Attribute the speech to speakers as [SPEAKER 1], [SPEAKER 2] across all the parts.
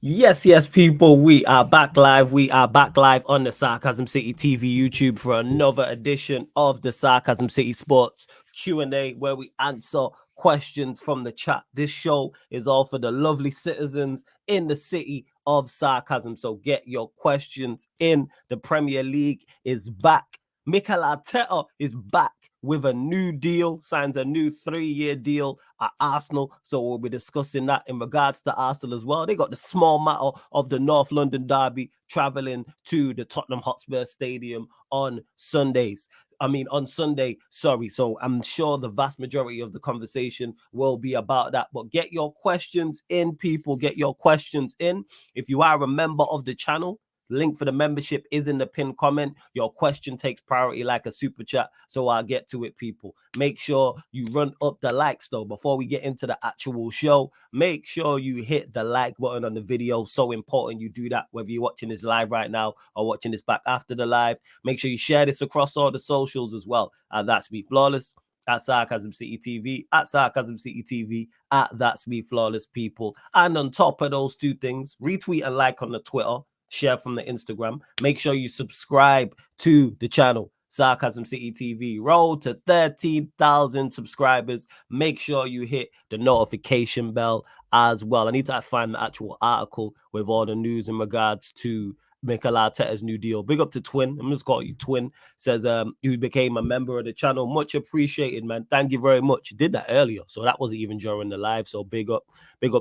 [SPEAKER 1] Yes, people. We are back live. We are back live on the Sarcasm City TV YouTube for another edition of the Sarcasm City Sports Q&A, where we answer questions from the chat. This show is all for the lovely citizens in the city of Sarcasm. So get your questions in. The Premier League is back. Mikel Arteta is back with a new deal, signs a new 3-year deal at Arsenal. So we'll be discussing that in regards to Arsenal as well. They got the small matter of the North London derby traveling to the Tottenham Hotspur Stadium on Sundays. On Sunday, sorry. So I'm sure the vast majority of the conversation will be about that. But get your questions in, people. Get your questions in. If you are a member of the channel, link for the membership is in the pinned comment. Your question takes priority like a super chat, so I'll get to it, people. Make sure you run up the likes, though. Before we get into the actual show, make sure you hit the like button on the video. So important you do that, whether you're watching this live right now or watching this back after the live. Make sure you share this across all the socials as well. That's Me Flawless, at Sarcasm City TV, at Sarcasm City TV, at That's Me Flawless, people. And on top of those two things, retweet and like on the Twitter, share from the Instagram. Make sure you subscribe to the channel, Sarcasm City TV. Roll to 13,000 subscribers. Make sure you hit the notification bell as well. I need to find the actual article with all the news in regards to Mikel Arteta's new deal. Big up to Twin. I'm just calling you Twin. Says you became a member of the channel. Much appreciated, man. Thank you very much. You did that earlier, so that wasn't even during the live. So big up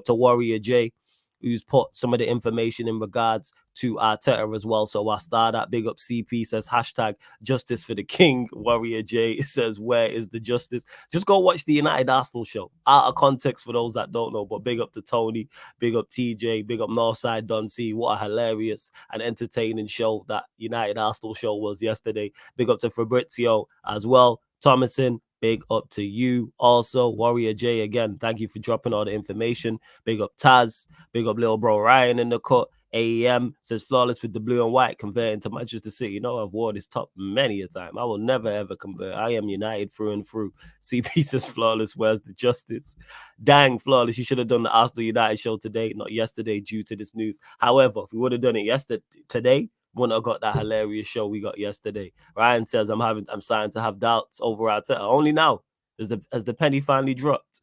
[SPEAKER 1] to Warrior J, who's put some of the information in regards to Arteta as well. So I'll start that. Big up CP, says hashtag justice for the king. Warrior J says, where is the justice? Just go watch the United Arsenal show. Out of context for those that don't know, but big up to Tony, big up TJ, big up Northside Don C. What a hilarious and entertaining show that United Arsenal show was yesterday. Big up to Fabrizio as well. Thomason, big up to you also. Warrior J, again, thank you for dropping all the information. Big up Taz, big up little bro Ryan in the cut. AEM says flawless with the blue and white, converting to Manchester City. You know, I've worn this top many a time. I will never ever convert. I am United through and through. CP says flawless, where's the justice? Dang, flawless, you should have done the Arsenal United show today, not yesterday, due to this news. However, if we would have done it today, wouldn't have got that hilarious show we got yesterday. Ryan says I'm starting to have doubts over Arteta. Only now as the penny finally dropped.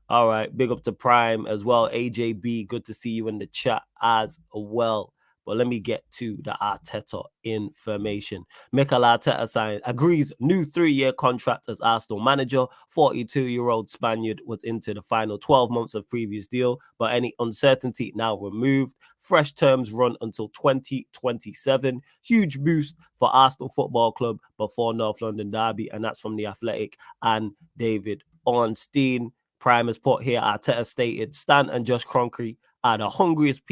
[SPEAKER 1] All right, big up to Prime as well. AJB, good to see you in the chat as well. But let me get to the Arteta information. Mikel Arteta agrees new 3-year contract as Arsenal manager. 42-year-old Spaniard was into the final 12 months of previous deal, but any uncertainty now removed. Fresh terms run until 2027. Huge boost for Arsenal Football Club before North London derby, and that's from The Athletic and David Ornstein. Prime has put here, Arteta stated, Stan and Josh Kroenke are the hungriest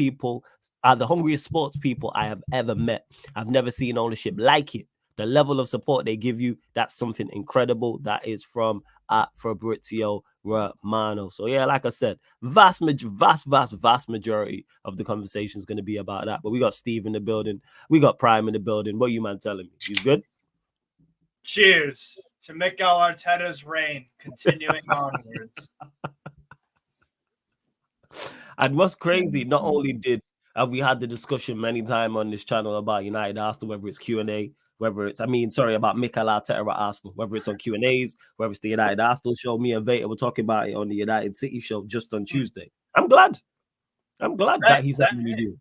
[SPEAKER 1] sports people I have ever met. I've never seen ownership like it. The level of support they give you, that's something incredible. That is from Fabrizio Romano. So yeah, like I said, vast majority of the conversation is going to be about that. But we got Steve in the building. We got Prime in the building. What are you, man, telling me? You good?
[SPEAKER 2] Cheers to Mikel Arteta's reign, continuing onwards.
[SPEAKER 1] And what's crazy, not only have we had the discussion many times on this channel about United Arsenal, whether it's Q&A, about Mikel Arteta at Arsenal, whether it's on Q&As, whether it's the United Arsenal show. Me and Veta were talking about it on the United City show just on Tuesday. I'm glad that he's having a deal.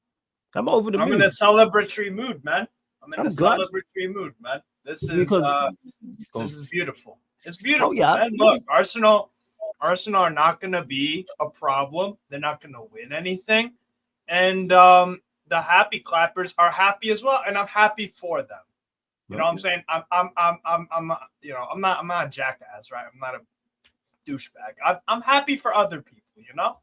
[SPEAKER 1] I'm over the moon.
[SPEAKER 2] I'm in a celebratory mood, man. Celebratory mood, man. This is beautiful. It's beautiful. Oh, yeah, man. Look, Arsenal are not going to be a problem. They're not going to win anything. And the happy clappers are happy as well, and I'm happy for them. You know what I'm saying? I'm not a jackass, right? I'm not a douchebag. I'm happy for other people, you know?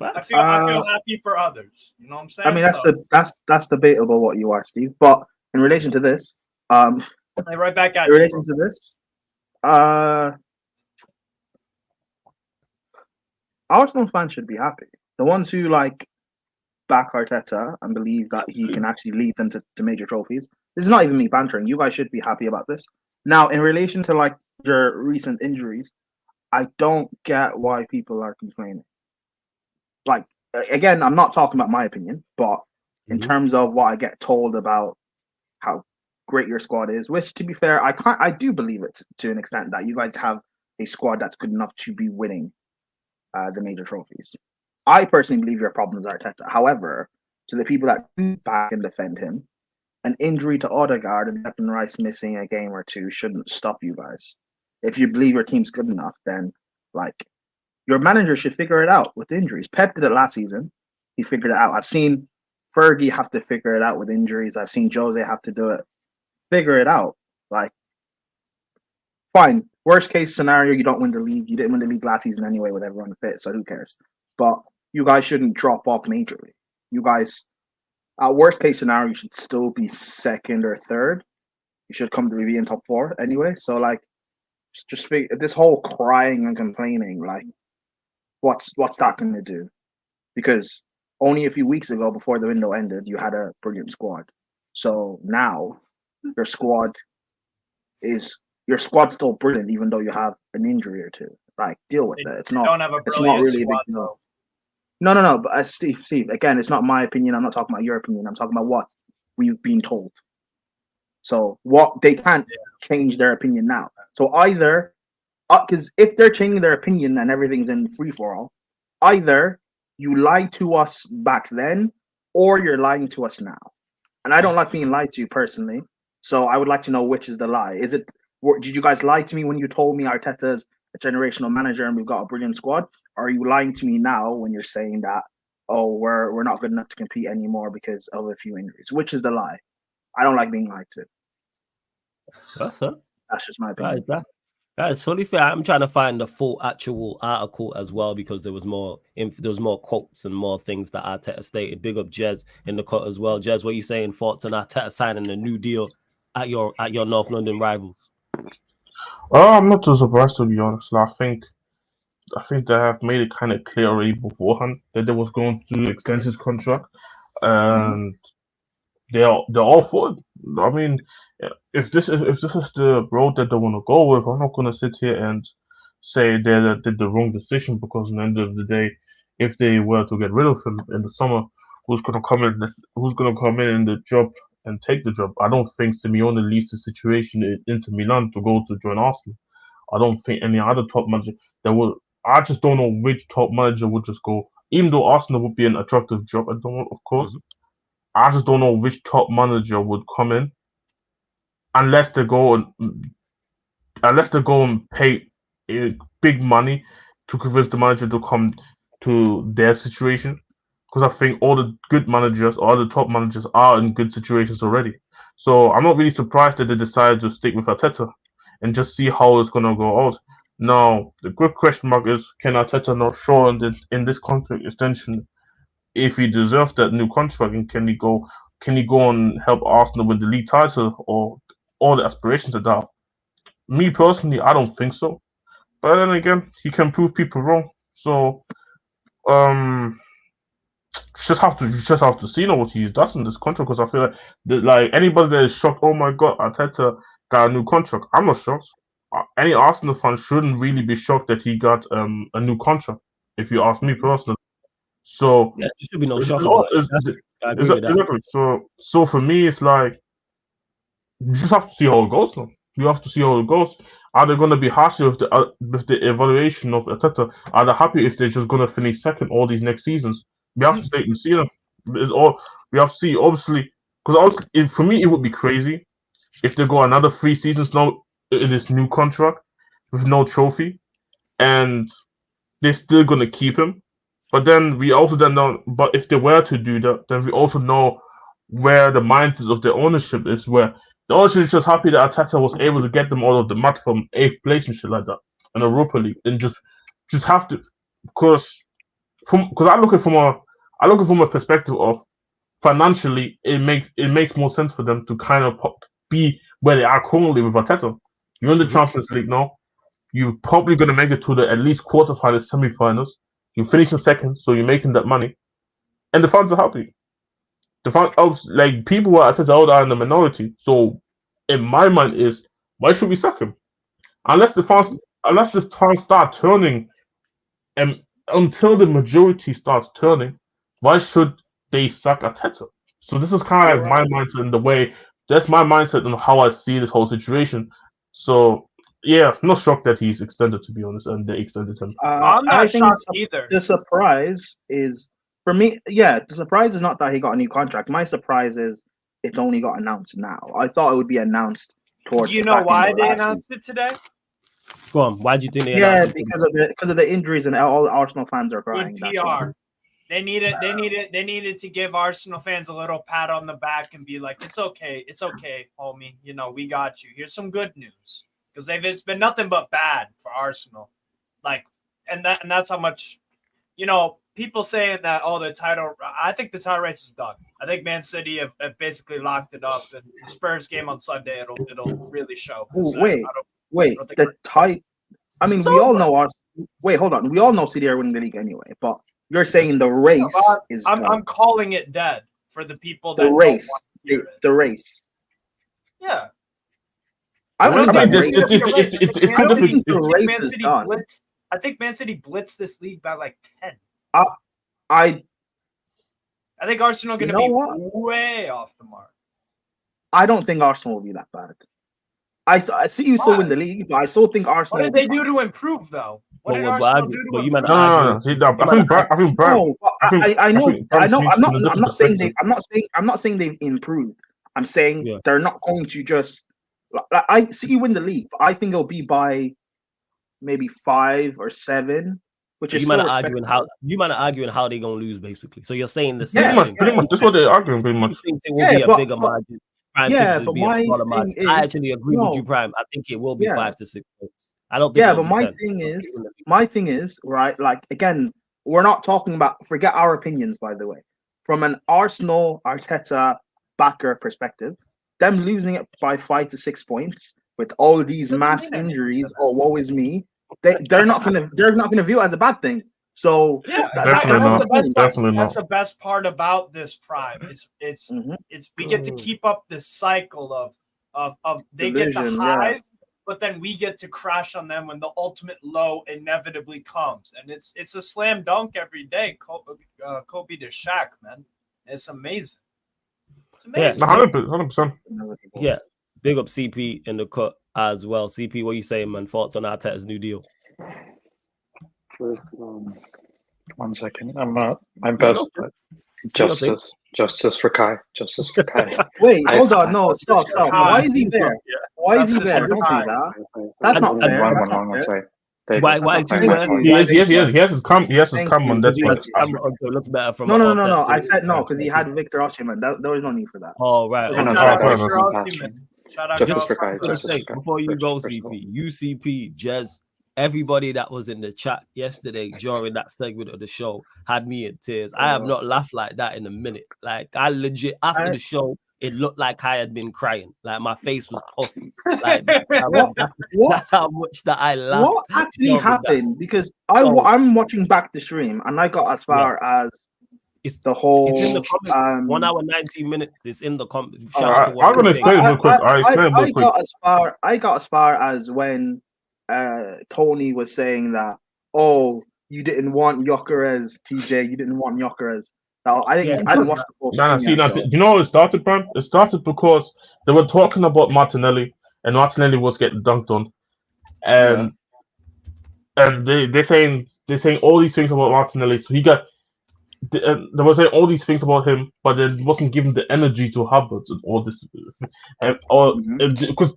[SPEAKER 2] I feel happy for others. You know what I'm saying?
[SPEAKER 3] I mean, that's debatable what you are, Steve. But in relation to this,
[SPEAKER 2] right back at
[SPEAKER 3] in relation to this, Arsenal fans should be happy. The ones who back Arteta and believe that he can actually lead them to major trophies. This is not even me bantering. You guys should be happy about this. Now, in relation to your recent injuries, I don't get why people are complaining. again, I'm not talking about my opinion, but in terms of what I get told about how great your squad is, which to be fair, I do believe it to an extent that you guys have a squad that's good enough to be winning the major trophies. I personally believe your problem is Arteta. However, to the people that do back and defend him, an injury to Odegaard and Declan Rice missing a game or two shouldn't stop you guys. If you believe your team's good enough, then like your manager should figure it out with injuries. Pep did it last season. He figured it out. I've seen Fergie have to figure it out with injuries. I've seen Jose have to do it. Figure it out. Like, fine. Worst case scenario, you don't win the league. You didn't win the league last season anyway with everyone fit, so who cares? But you guys shouldn't drop off majorly. You guys, worst case scenario, you should still be second or third. You should come to be in top 4 anyway. So, like, just figure, this whole crying and complaining, like, what's that going to do? Because only a few weeks ago, before the window ended, you had a brilliant squad. So now your squad's still brilliant, even though you have an injury or two. Like, deal with it. It's not.
[SPEAKER 2] Don't have a
[SPEAKER 3] it's not really
[SPEAKER 2] squad,
[SPEAKER 3] a big deal. No. But Steve, again, it's not my opinion. I'm not talking about your opinion. I'm talking about what we've been told. So what they can't change their opinion now. So either, because if they're changing their opinion and everything's in free for all, either you lied to us back then, or you're lying to us now. And I don't like being lied to personally. So I would like to know which is the lie. Did you guys lie to me when you told me Arteta's a generational manager and we've got a brilliant squad? Or are you lying to me now when you're saying that, oh, we're not good enough to compete anymore because of a few injuries? Which is the lie? I don't like being lied to.
[SPEAKER 1] That's it.
[SPEAKER 3] That's just my opinion.
[SPEAKER 1] That is totally fair. I'm trying to find the full actual article as well because there was more quotes and more things that Arteta stated. Big up Jez in the cut as well. Jez, what are you saying? Thoughts on Arteta signing a new deal at your North London rivals?
[SPEAKER 4] I'm not too surprised, to be honest. I think they have made it kind of clear already beforehand that they was going to extend his contract, and they're all for it. I mean, if this is the road that they want to go with, I'm not going to sit here and say they did the wrong decision, because at the end of the day, if they were to get rid of him in the summer, who's going to come in the job and take the job? I don't think Simeone leaves the situation into Milan to go to join Arsenal. I don't think any other top manager I just don't know which top manager would just go. Even though Arsenal would be an attractive job, of course. I just don't know which top manager would come in unless they go and pay big money to convince the manager to come to their situation. Because I think all the good managers, all the top managers, are in good situations already. So I'm not really surprised that they decided to stick with Arteta and just see how it's gonna go out. Now, the good question mark is, can Arteta not show in this contract extension if he deserves that new contract, and can he go and help Arsenal win the league title or all the aspirations that they have? Me personally, I don't think so. But then again, he can prove people wrong. So, just have to see what he does in this contract, because I feel like anybody that is shocked, oh my god, Arteta got a new contract. I'm not shocked. Any Arsenal fan shouldn't really be shocked that he got a new contract, if you ask me personally. So
[SPEAKER 1] there should be no shock about it. I agree with that.
[SPEAKER 4] Exactly. So for me, it's like you just have to see how it goes now. You have to see how it goes. Are they going to be happy with the evaluation of Arteta? Are they happy if they're just going to finish second all these next seasons? We have to wait and see them. We have to see, obviously, because for me, it would be crazy if they go another 3 seasons now in this new contract with no trophy, and they're still going to keep him. But then we also then know, but if they were to do that, then we also know where the mindset of the ownership is, where the ownership is just happy that Arteta was able to get them out of the mud from 8th place and shit like that in Europa League, and just have to, because I look at it from a perspective of financially, it makes more sense for them to kind of be where they are currently with Arteta. You're in the Champions League now. You're probably going to make it to the at least quarterfinals, semi-finals. You finish in second, so you're making that money, and the fans are happy. The fans, like, people who are Arteta are in the minority. So, in my mind, is why should we sack him? Unless the fans start turning, and until the majority starts turning, why should they sack Arteta? So this is kind of like my mindset in the way. That's my mindset on how I see this whole situation. So yeah, I'm not shocked that he's extended, to be honest, and they extended him.
[SPEAKER 2] I'm not shocked either.
[SPEAKER 3] The surprise is for me. Yeah, the surprise is not that he got a new contract. My surprise is it only got announced now. I thought it would be announced towards.
[SPEAKER 2] Do you know why they announced it today?
[SPEAKER 1] Go on. Why do you think they announced it?
[SPEAKER 3] Because of the injuries and all the Arsenal fans are crying.
[SPEAKER 2] Good PR. They needed to give Arsenal fans a little pat on the back and be like, it's okay, homie. You know, we got you. Here's some good news. Because it's been nothing but bad for Arsenal. Like, and that's how much, you know, people saying that, I think the title race is done. I think Man City have basically locked it up, and the Spurs game on Sunday, it'll really show.
[SPEAKER 3] The title. I mean, we all know Arsenal. Wait, hold on. We all know City are winning the league anyway, but you're saying the race is done.
[SPEAKER 2] I'm calling it dead for the people that
[SPEAKER 3] the race.
[SPEAKER 2] Yeah.
[SPEAKER 3] I think
[SPEAKER 2] Man City blitzed this league by like 10.
[SPEAKER 3] I
[SPEAKER 2] think Arsenal are going to be way off the mark.
[SPEAKER 3] I don't think Arsenal will be that bad. I see you still win the league, but I still think Arsenal.
[SPEAKER 2] What did they do to improve, though? What did Arsenal do to improve?
[SPEAKER 3] I know. I'm not saying they've improved. I'm saying they're not going to just. I see you win the league, but I think it'll be by maybe 5 or 7, which is
[SPEAKER 1] you might arguing how they're gonna lose, basically. So you're saying the same thing.
[SPEAKER 4] Pretty much. That's what they're arguing. Pretty much.
[SPEAKER 1] Think it will be a bigger margin. Prime
[SPEAKER 3] but my thing is,
[SPEAKER 1] I actually agree with you, Prime. I think it will be 5 to 6 points. I don't think.
[SPEAKER 3] Yeah, but my thing is, right? Like again, we're not talking about. Forget our opinions, by the way. From an Arsenal Arteta backer perspective, them losing it by 5 to 6 points with all these mass injuries, woe is me. They're not gonna view it as a bad thing. So
[SPEAKER 2] that's the best part about this, Prime. It's we get to keep up this cycle of they get the highs, but then we get to crash on them when the ultimate low inevitably comes, and it's a slam dunk every day. Kobe to Shaq, man, it's amazing. It's amazing.
[SPEAKER 4] 100%.
[SPEAKER 1] Yeah, big up CP in the cut as well. CP, what you saying, man? Thoughts on Arteta's new deal?
[SPEAKER 5] First, 1 second. I'm best. Justice for Kai. Justice for Kai.
[SPEAKER 3] Wait, hold on. No, stop. Why is he there? Why is he there? Don't do that. That's not fair.
[SPEAKER 1] Why is he there?
[SPEAKER 4] He has his come on. That's what
[SPEAKER 1] it looks better from.
[SPEAKER 3] No. I said no because he had Victor Osimhen. There was no need for that.
[SPEAKER 1] Oh right.
[SPEAKER 2] Shout out
[SPEAKER 5] Justice for Kai.
[SPEAKER 1] Before you go, CP, UCP, Jez, everybody that was in the chat yesterday during that segment of the show had me in tears. I have not laughed like that in a minute. Like I legit after the show, it looked like I had been crying. Like my face was puffy. Like that's how much that I laughed.
[SPEAKER 3] What actually happened? Because I'm watching back the stream and I got as far as
[SPEAKER 1] it's
[SPEAKER 3] the whole.
[SPEAKER 1] It's in the comments. 1 hour 19 minutes. It's in the comments.
[SPEAKER 4] I'm gonna explain real quick.
[SPEAKER 3] I got as far as when Tony was saying that. Oh, you didn't want Gyökeres, TJ. You didn't want Gyökeres. I think I didn't watch the whole
[SPEAKER 4] stream. You know how it started, Bram? It started because they were talking about Martinelli, and Martinelli was getting dunked on, and they're saying all these things about Martinelli. So they were saying all these things about him, but they wasn't giving the energy to Havertz and all this, because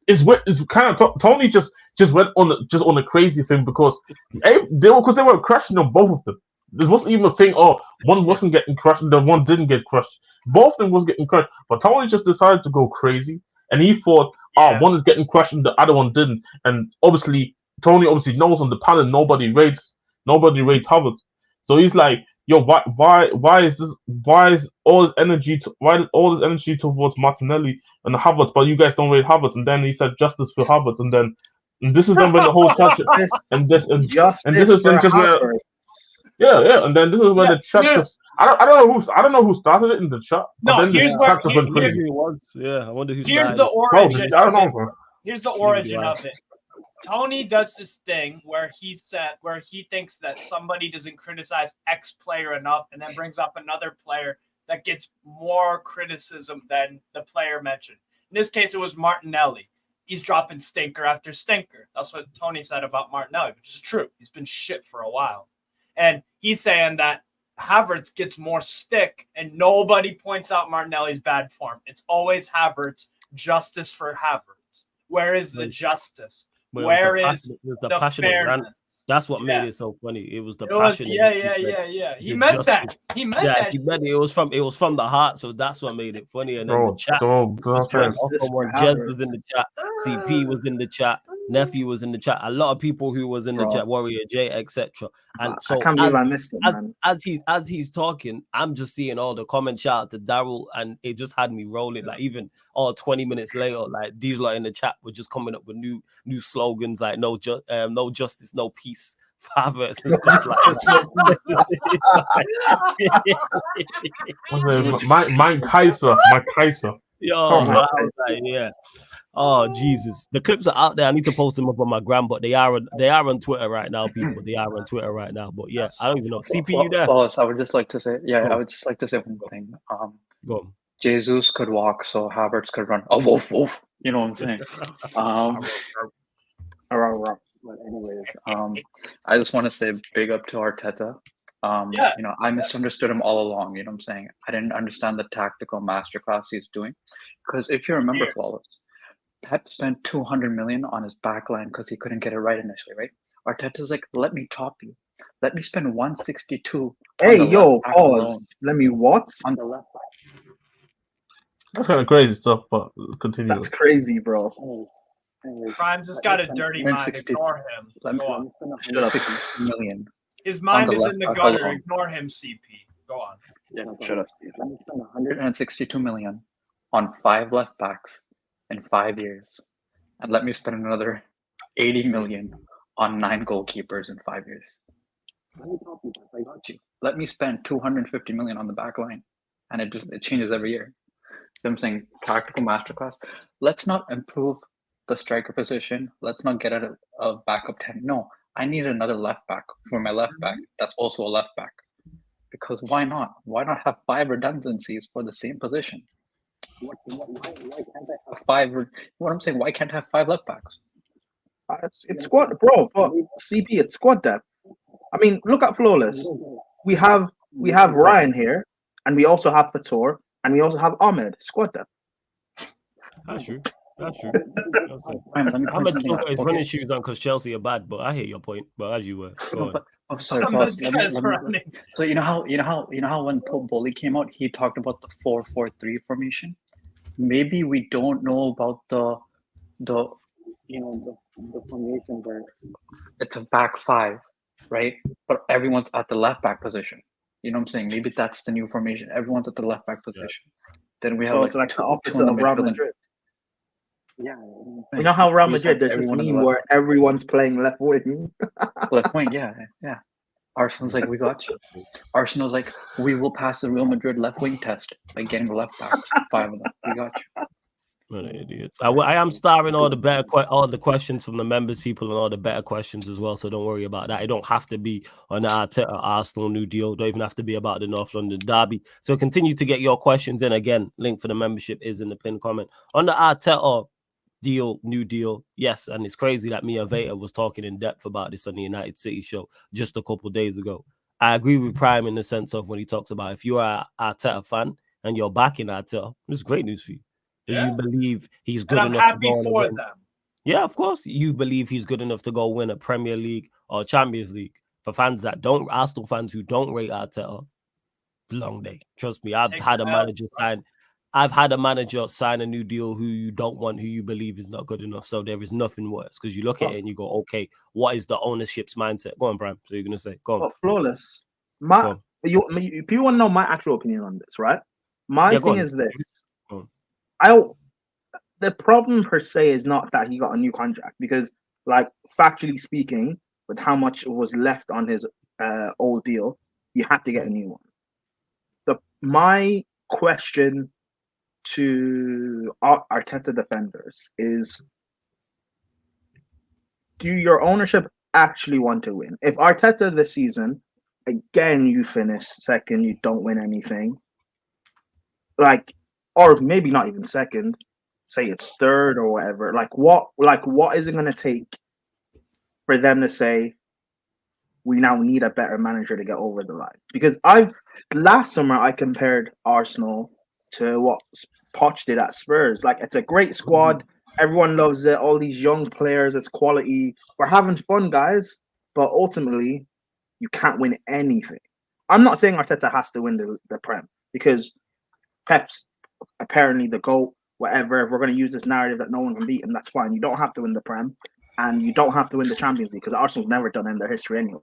[SPEAKER 4] it's kind of Tony just went on a crazy thing because they were crashing on both of them. There wasn't even a thing. Oh, one wasn't getting crushed, and the one didn't get crushed. Both of them was getting crushed, but Tony just decided to go crazy, and he thought, one is getting crushed and the other one didn't. And Tony obviously knows on the panel nobody rates Havertz, so he's like, yo, why is all this energy towards Martinelli and Havertz, but you guys don't rate Havertz? And then he said justice for Havertz, and this is then when the whole chat and this is then just where. Yeah, and then this is where the chat just. I don't know who started it in the chat.
[SPEAKER 2] No, here's what
[SPEAKER 1] it was. Yeah, I wonder who started.
[SPEAKER 2] Here's the origin.
[SPEAKER 4] I don't know, bro.
[SPEAKER 2] Here's the origin of it. Tony does this thing where he thinks that somebody doesn't criticize X player enough, and then brings up another player that gets more criticism than the player mentioned. In this case, it was Martinelli. He's dropping stinker after stinker. That's what Tony said about Martinelli, which is true. He's been shit for a while. And he's saying that Havertz gets more stick, and nobody points out Martinelli's bad form. It's always Havertz. Justice for Havertz. Where is the justice? Where is the fairness?
[SPEAKER 1] That's what made it so funny. It was the passion.
[SPEAKER 2] Yeah. He meant that. He meant that.
[SPEAKER 1] He meant it. It was from the heart. So that's what made it funny. And then the chat. Jez was in the chat. CP was in the chat. Nephew was in the chat. A lot of people who was in the chat. Warrior J, etc. And so
[SPEAKER 3] I can't believe I missed it, man.
[SPEAKER 1] As he's talking, I'm just seeing all the comments. Shout out to Daryl, and it just had me rolling. Like even all 20 minutes later, like these lot in the chat were just coming up with new slogans like no justice, no peace. Fathers and stuff like
[SPEAKER 4] that. Mein Kaiser.
[SPEAKER 1] Yo, I was like, yeah. Oh Jesus, the clips are out there. I need to post them up on my gram, but they are on Twitter right now, people. They are on Twitter right now. But yeah, I don't even know. CPU there.
[SPEAKER 5] Flawless. I would just like to say, I would just like to say one thing.
[SPEAKER 1] Go on.
[SPEAKER 5] Jesus could walk, so Havertz could run. Oh, woof, woof. You know what I'm saying? But anyways, I just want to say big up to Arteta. You know, I misunderstood him all along. You know what I'm saying? I didn't understand the tactical masterclass he's doing. Because if you remember, Flawless, Pep spent 200 million on his back line because he couldn't get it right initially, right? Arteta's like, let me top you. Let me spend 162.
[SPEAKER 3] Hey, yo, pause. Let me what?
[SPEAKER 5] On the left back.
[SPEAKER 4] That's kind of crazy stuff, but continue.
[SPEAKER 3] That's crazy, bro.
[SPEAKER 2] Prime just got a dirty mind. Ignore him.
[SPEAKER 5] Let me spend 160 million.
[SPEAKER 2] His mind is in the gutter. Ignore him, CP. Go on.
[SPEAKER 5] Yeah, shut up, Steve. Let me spend 162 million on 5 left backs in 5 years, and let me spend another 80 million on 9 goalkeepers in 5 years. Let me talk to you. I got you. Let me spend 250 million on the back line, and it changes every year. So I'm saying tactical masterclass. Let's not improve the striker position. Let's not get a backup 10. No, I need another left back for my left back. That's also a left back. Because why not? Why not have 5 redundancies for the same position? Why can't I have 5? What I'm saying, why can't I have 5 left backs?
[SPEAKER 3] It's squad, bro. But CP, it's squad depth. I mean, look at Flawless. We have Ryan here, and we also have Fator, and we also have Ahmed. Squad depth.
[SPEAKER 1] That's true. Ahmed still got his running shoes on because Chelsea are bad, but I hear your point. But as you were,
[SPEAKER 5] I'm sorry. So you know how when Bully came out, he talked about the 4-4-3 formation. Maybe we don't know about the formation where it's a back 5, right? But everyone's at the left back position. You know what I'm saying? Maybe that's the new formation. Everyone's at the left back position. Yeah. Then we have
[SPEAKER 3] it's like the opposite of Real Madrid.
[SPEAKER 5] Yeah.
[SPEAKER 3] You know how Real Madrid, there's this meme where everyone's playing left wing.
[SPEAKER 5] Left wing, yeah. Arsenal's like, we got you. Arsenal's like, we will pass the Real Madrid left wing test by getting left backs, 5 of them. We got you.
[SPEAKER 1] What idiots! I am starring all the questions from the members, people, and all the better questions as well. So don't worry about that. It don't have to be on the Arteta Arsenal new deal. Don't even have to be about the North London derby. So continue to get your questions in. Again, link for the membership is in the pinned comment on the Arteta new deal. Yes, and it's crazy that me and Veta was talking in depth about this on the United City show just a couple days ago. I agree with Prime in the sense of when he talks about if you are an Arteta fan and you're backing Arteta, it's great news for you. Yeah. You believe he's good enough.
[SPEAKER 2] I'm happy for them.
[SPEAKER 1] Yeah, of course. You believe he's good enough to go win a Premier League or Champions League. For fans that don't, Arsenal fans who don't rate Arteta, long day. Trust me, I've had a manager sign a new deal who you don't want, who you believe is not good enough. So there is nothing worse because you look at it and you go, okay, what is the ownership's mindset? Go on, Bram. So you're gonna say, go on.
[SPEAKER 3] Flawless. If you want to know my actual opinion on this, right? My thing is this. The problem per se is not that he got a new contract because, like, factually speaking, with how much was left on his old deal, you had to get a new one. My question to Arteta defenders is, do your ownership actually want to win? If Arteta this season, again, you finish second, you don't win anything, or maybe not even second, say it's third or whatever. What is it going to take for them to say we now need a better manager to get over the line? Because last summer I compared Arsenal to what Poch did at Spurs. It's a great squad. Everyone loves it. All these young players, it's quality. We're having fun, guys. But ultimately, you can't win anything. I'm not saying Arteta has to win the Prem, because Pep's apparently the GOAT, whatever. If we're going to use this narrative that no one can beat him, that's fine. You don't have to win the Prem, and you don't have to win the Champions League, because Arsenal's never done it in their history anyway.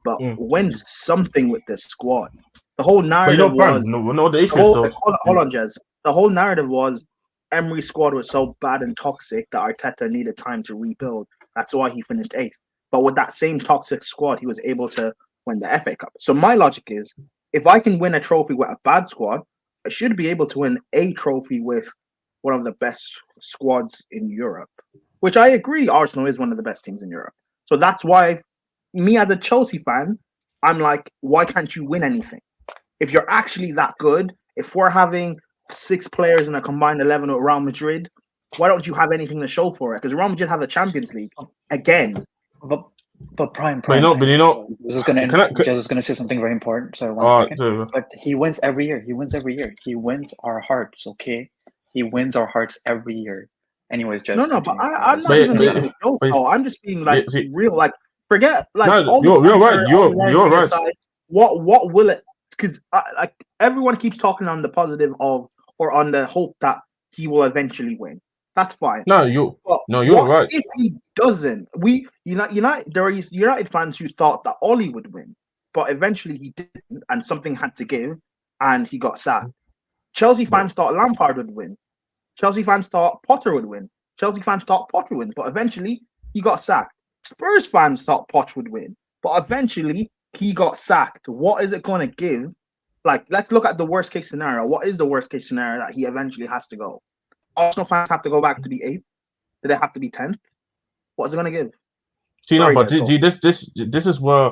[SPEAKER 3] But win something with this squad. The whole narrative was... Hold on, Jez. The whole narrative was Emery's squad was so bad and toxic that Arteta needed time to rebuild. That's why he finished 8th. But with that same toxic squad, he was able to win the FA Cup. So my logic is, if I can win a trophy with a bad squad, I should be able to win a trophy with one of the best squads in Europe. Which I agree, Arsenal is one of the best teams in Europe. So that's why, me as a Chelsea fan, I'm like, why can't you win anything? If you're actually that good, if we're having 6 players in a combined 11 with Real Madrid, why don't you have anything to show for it? Because Real Madrid have a Champions League again.
[SPEAKER 5] But Prime.
[SPEAKER 4] But you know,
[SPEAKER 5] this is gonna say something very important. Sorry, one second.
[SPEAKER 4] Sorry.
[SPEAKER 5] But he wins every year. He wins our hearts. Okay, he wins our hearts every year. Anyways, just
[SPEAKER 3] no, but I'm not even making a joke. I'm just being real. Forget
[SPEAKER 4] you're right.
[SPEAKER 3] What will it? Because everyone keeps talking on the positive of, or on the hope that he will eventually win. That's fine.
[SPEAKER 4] You're right.
[SPEAKER 3] If he doesn't, there are United fans who thought that Ollie would win, but eventually he didn't, and something had to give, and he got sacked. Chelsea fans thought Lampard would win. Chelsea fans thought Potter would win. Chelsea fans thought Potter would win, but eventually he got sacked. Spurs fans thought Poch would win, but eventually he got sacked. What is it going to give? Let's look at the worst case scenario. What is the worst case scenario that he eventually has to go? Arsenal fans have to go back to be 8th. Do they have to be 10th? What is it going to give?
[SPEAKER 4] This is where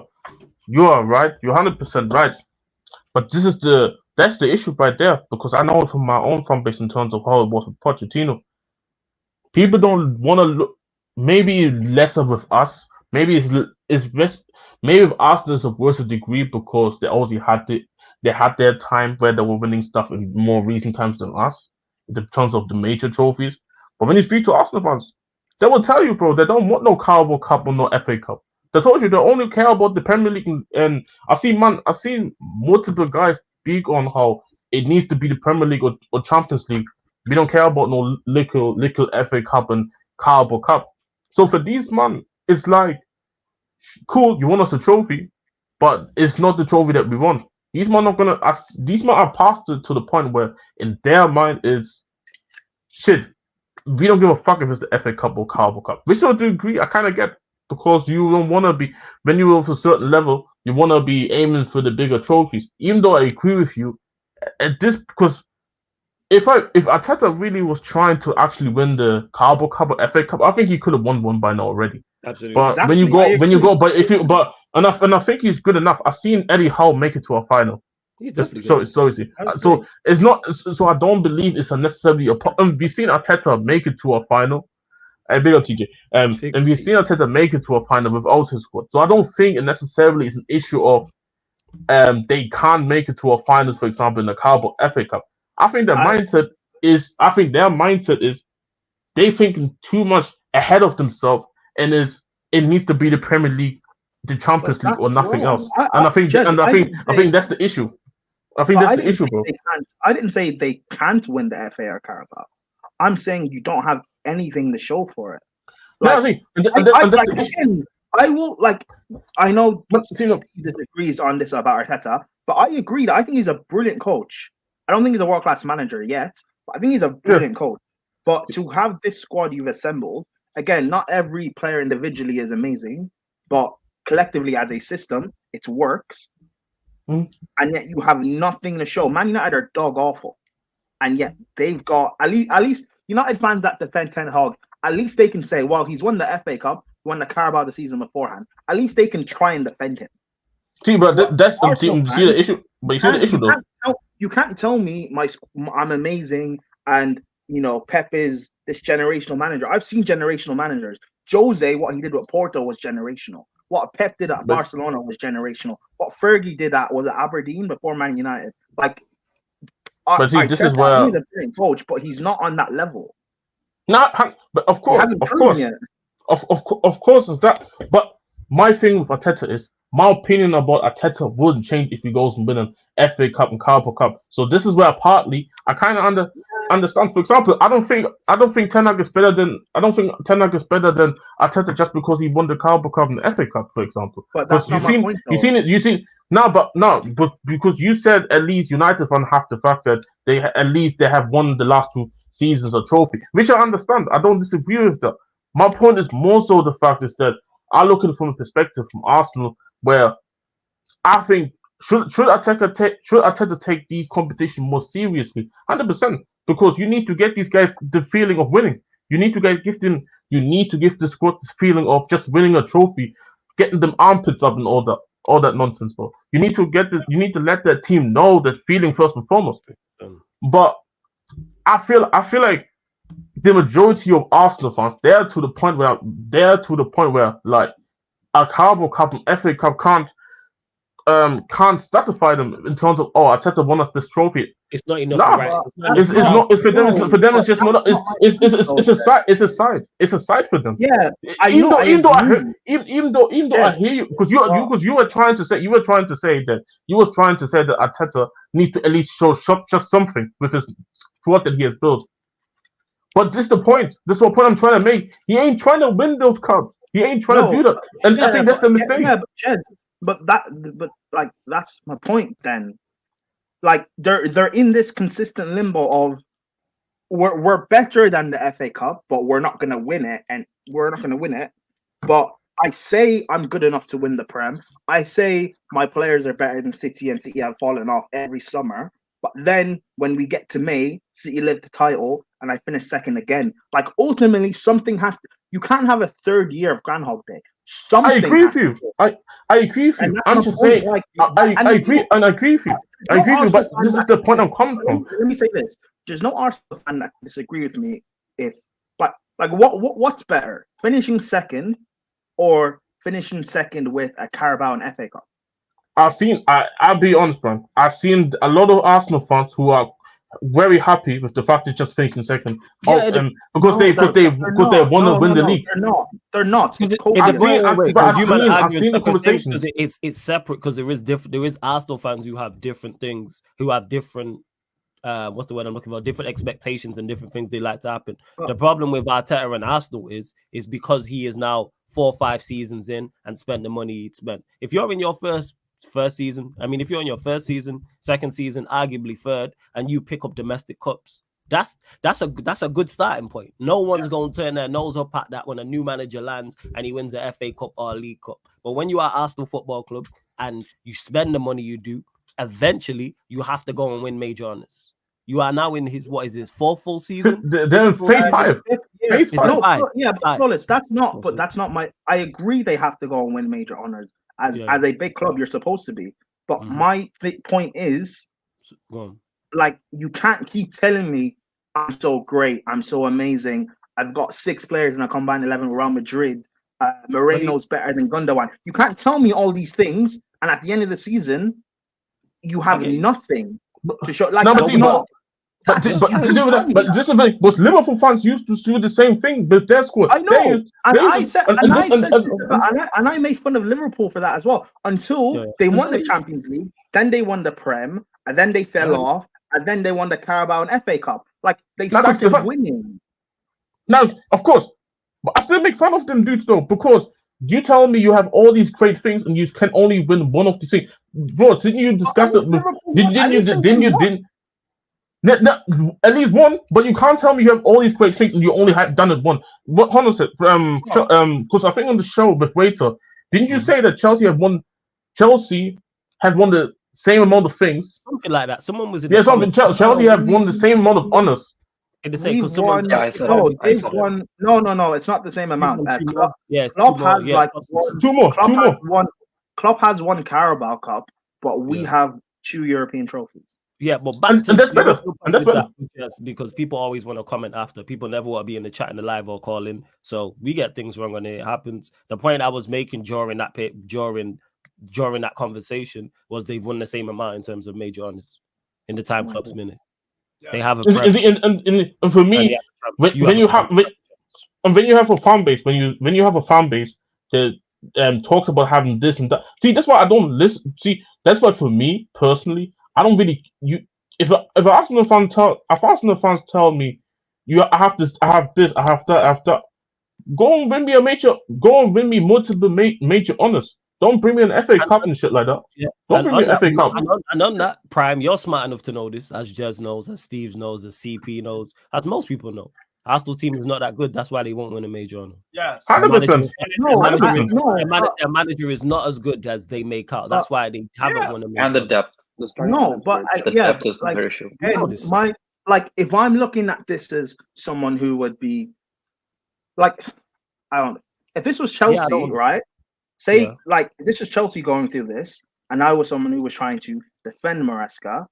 [SPEAKER 4] you are right. You're 100% right. But that's the issue right there, because I know it from my own fan base in terms of how it was with Pochettino. People don't want to look. Maybe lesser with us. Maybe it's best. Maybe with us there's a worse degree, because they also had their time where they were winning stuff in more recent times than us, in terms of the major trophies. But when you speak to Arsenal fans, they will tell you, bro, they don't want no Carabao Cup or no FA Cup. They told you they only care about the Premier League, and I've seen multiple guys speak on how it needs to be the Premier League or Champions League. We don't care about no little FA Cup and Carabao Cup. So for these man, it's like, cool, you want us a trophy, but it's not the trophy that we want. These men are past to the point where in their mind it's shit. We don't give a fuck if it's the FA Cup or Carabao Cup. Which to a degree I kind of get, because you don't want to be, when you're of a certain level, you want to be aiming for the bigger trophies. Even though I agree with you at this, because if Arteta really was trying to actually win the Carabao Cup or FA Cup, I think he could have won one by now already.
[SPEAKER 1] Absolutely.
[SPEAKER 4] But I think he's good enough. I've seen Eddie Howe make it to a final.
[SPEAKER 1] He's definitely good.
[SPEAKER 4] So it's not. So I don't believe it's necessarily we've seen Arteta make it to a final. Big up TJ. And we've seen Arteta make it to a final without his squad. So I don't think it necessarily is an issue of they can't make it to a final, for example, in the Carabao FA Cup. I think their mindset is they thinking too much ahead of themselves, and it needs to be the Premier League, the Champions League, or nothing else. I think that's the issue. I think that's the issue, bro.
[SPEAKER 3] I didn't say they can't win the FA or Carabao. I'm saying you don't have anything to show for it. I know Steve disagrees on this about Arteta, but I agree that I think he's a brilliant coach. I don't think he's a world-class manager yet, but I think he's a brilliant coach. But to have this squad you've assembled, again, not every player individually is amazing, but collectively as a system, it works. And yet you have nothing to show. Man United are dog awful. And yet they've got, at least United fans that defend Ten Hag, at least they can say, well, he's won the FA Cup, won the Carabao the season beforehand. At least they can try and defend him.
[SPEAKER 4] See, but that's the issue. But you see the issue, though.
[SPEAKER 3] You can't tell me I'm amazing and Pep is this generational manager. I've seen generational managers. Jose, what he did with Porto was generational. What Pep did at Barcelona was generational. What Fergie did was at Aberdeen before Man United. Like,
[SPEAKER 4] but see, this is where
[SPEAKER 3] he's a brilliant coach, but he's not on that level.
[SPEAKER 4] But of course, of course, is that. But my thing with Arteta is my opinion about Arteta wouldn't change if he goes and win an FA Cup and Carabao Cup. So this is where partly I kind of understand. For example, I don't think Ten Hag is better than Arteta just because he won the Carabao Cup and the FA Cup, for example.
[SPEAKER 3] But that's not my point.
[SPEAKER 4] You seen but because you said at least United fan have the fact that they have won the last 2 seasons a trophy, which I understand. I don't disagree with that. My point is more so the fact is that I look at it from a perspective from Arsenal where I think should Arteta take these competitions more seriously, 100%, because you need to get these guys the feeling of winning. You need to give the squad this feeling of just winning a trophy, getting them armpits up and all that nonsense, bro. You need to let that team know that feeling first and foremost. But I feel like the majority of Arsenal fans, they're to the point where like a Carabao Cup and FA Cup can't satisfy them in terms of Arteta won us this trophy.
[SPEAKER 1] It's not enough.
[SPEAKER 4] It's not. For them. It's just not. It's a side. It's a side for them.
[SPEAKER 3] Yeah.
[SPEAKER 4] Even though I hear you, because you were trying to say that Arteta needs to at least show just something with his squad that he has built. But this is the point. This is what point I'm trying to make. He ain't trying to win those cups. He ain't trying to do that. And I think that's the mistake.
[SPEAKER 3] Yeah, but Jed, but that's my point then. Like they're in this consistent limbo of we're better than the FA Cup, but we're not gonna win it. But I say I'm good enough to win the Prem. I say my players are better than City, and City have fallen off every summer. But then when we get to May, City lift the title and I finish second again. Like ultimately something has to. You can't have a third year of Groundhog Day.
[SPEAKER 4] I agree with you. I agree with you. I'm just saying. I agree with you. But this is the point I'm coming from.
[SPEAKER 3] Let me say this: there's no Arsenal fan that disagree with me. What's better, finishing second, or finishing second with a Carabao and FA Cup?
[SPEAKER 4] I'll be honest, man. I've seen a lot of Arsenal fans who are very happy with the fact they just finishing second, because they want to win the league.
[SPEAKER 3] They're not.
[SPEAKER 1] I've seen the conversation. It's separate because there is Arsenal fans who have different things, who have different what's the word I'm looking for? Different expectations and different things they like to happen. The problem with Arteta and Arsenal is because he is now 4 or 5 seasons in and spent the money he'd spent. If you're in your first season, if you're in your first season, second season, arguably third, and you pick up domestic cups, that's a good starting point. No one's going to turn their nose up at that when a new manager lands and he wins the FA Cup or a League Cup. But when you are Arsenal Football Club and you spend the money you do, eventually you have to go and win major honors. You are now in his 4th full season.
[SPEAKER 4] They're phase 5.
[SPEAKER 3] That's not my. I agree. They have to go and win major honors. As a big club, you're supposed to be. But my point is, like, you can't keep telling me I'm so great, I'm so amazing. I've got 6 players in a combined 11 with Real Madrid. Moreno's better than Gundogan. You can't tell me all these things, and at the end of the season, you have nothing to show. Like,
[SPEAKER 4] But Liverpool fans used to do the same thing with their squad.
[SPEAKER 3] I know, and I made fun of Liverpool for that as well until they won the Champions League, then they won the Prem, and then they fell off, and then they won the Carabao and FA Cup. Like they started winning.
[SPEAKER 4] Now, of course, but I still make fun of them dudes though, because you tell me you have all these great things and you can only win one of these things, bro. Didn't you discuss it? Didn't at least one, but you can't tell me you have all these great things and you only have done it one. What Honor said, because I think on the show with Waiter, didn't you say that Chelsea has won the same amount of things?
[SPEAKER 1] Something like that. Someone was in
[SPEAKER 4] Chelsea have won the same amount of honors
[SPEAKER 1] In the same, because
[SPEAKER 3] won.
[SPEAKER 5] Yeah, I said
[SPEAKER 3] No,
[SPEAKER 5] it.
[SPEAKER 3] they've won. No. It's not the same amount. Klopp,
[SPEAKER 1] yes,
[SPEAKER 3] Klopp has like
[SPEAKER 4] two more.
[SPEAKER 3] Klopp has one Carabao Cup, but we have 2 European trophies.
[SPEAKER 1] Yeah, but back to
[SPEAKER 4] and that's better. And that's better.
[SPEAKER 1] Yes, because people always want to comment after. People never want to be in the chat in the live or call in. So we get things wrong when it happens. The point I was making during that conversation was they've won the same amount in terms of major honors in the time club's minute. Yeah. They have a
[SPEAKER 4] and for me, when you have a fan base, when you have a fan base that talks about having this and that. See, that's why I don't listen. See, that's why for me personally, I don't really if Arsenal fans tell me I have this, I have that, go and win me multiple major honors. Don't bring me an FA Cup and shit like that.
[SPEAKER 1] Yeah.
[SPEAKER 4] Don't bring me an FA Cup.
[SPEAKER 1] And on that, Prime, you're smart enough to know this, as Jez knows, as Steve knows, as CP knows, as most people know. Arsenal team is not that good. That's why they won't win a major honor.
[SPEAKER 2] Yes.
[SPEAKER 4] 100%.
[SPEAKER 1] Their manager is not as good as they make out. That's why they haven't won a major
[SPEAKER 5] honor. And the depth.
[SPEAKER 3] The
[SPEAKER 5] depth is another issue.
[SPEAKER 3] If I'm looking at this as someone who would be like, I don't know. If this was Chelsea, right? Say, like, this is Chelsea going through this, and I was someone who was trying to defend Maresca,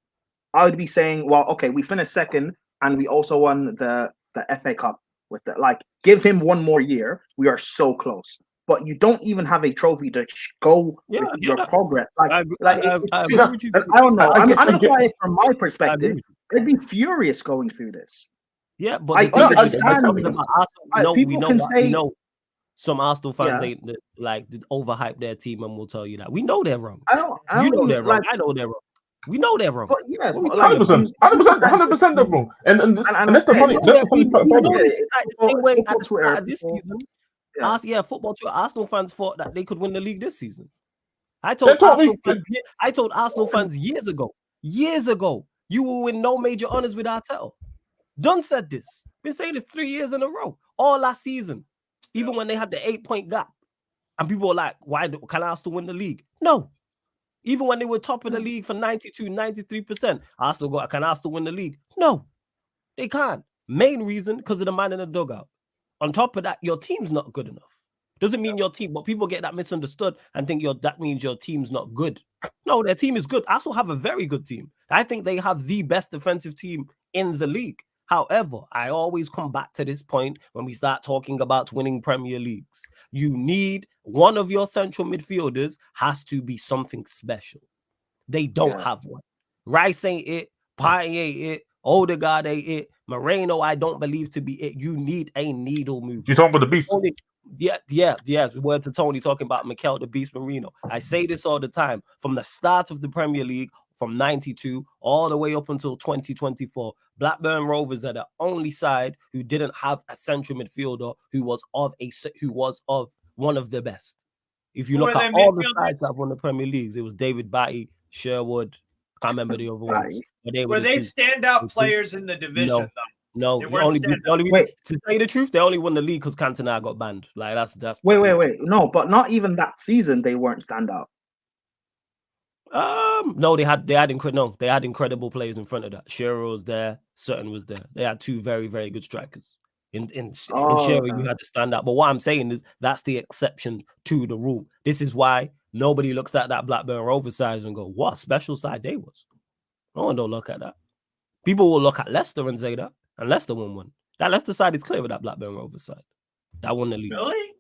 [SPEAKER 3] I would be saying, well, okay, we finished second, and we also won the FA Cup with the, like, give him one more year. We are so close. But you don't even have a trophy to go with your progress. I don't know. I'm looking at it from my perspective. I'd be furious going through this.
[SPEAKER 1] Yeah, but
[SPEAKER 3] I understand.
[SPEAKER 1] We know some Arsenal fans ain't like overhype their team, and will tell you that we know they're wrong. I know they're wrong. We know they're wrong.
[SPEAKER 3] But yeah,
[SPEAKER 4] 100% they're wrong. And that's the funny.
[SPEAKER 1] At the start of this season, football Twitter, Arsenal fans thought that they could win the league this season. I told Arsenal fans years ago, you will win no major honors with Arteta. Dunn said this. Been saying this 3 years in a row, all last season. Even when they had the 8-point gap, and people were like, can Arsenal win the league? No. Even when they were top of the league for 92, 93%, can Arsenal win the league? No, they can't. Main reason, because of the man in the dugout. On top of that, your team's not good enough. Doesn't mean your team, but people get that misunderstood and think that means your team's not good. No, their team is good. Arsenal have a very good team. I think they have the best defensive team in the league. However, I always come back to this point when we start talking about winning Premier Leagues. You need one of your central midfielders has to be something special. They don't have one. Rice ain't it. Partey ain't it. Odegaard ain't it. Moreno, I don't believe to be it. You need a needle mover.
[SPEAKER 4] You're talking about the beast.
[SPEAKER 1] Yes. Word to Tony talking about MIKEL, the beast Marino. I say this all the time. From the start of the Premier League, from 92 all the way up until 2024, Blackburn Rovers are the only side who didn't have a central midfielder who was of one of the best. If you look at all the sides that have won the Premier Leagues, it was David Batty, Sherwood. I can't remember the other ones.
[SPEAKER 2] Were they standout players in the division?
[SPEAKER 1] No. To tell you the truth, they only won the league because Cantona got banned. Like that's.
[SPEAKER 3] Wait. No, but not even that season they weren't standout.
[SPEAKER 1] No, they had incredible players in front of that. Shearer was there, Sutton was there. They had 2 very, very good strikers. In Shearer, you had to stand out. But what I'm saying is that's the exception to the rule. This is why nobody looks at that Blackburn Rovers side and go, what a special side they was. No one don't look at that. People will look at Leicester and say that, and Leicester won one. That Leicester side is clear with that Blackburn Rovers side. That won the league.
[SPEAKER 2] Really?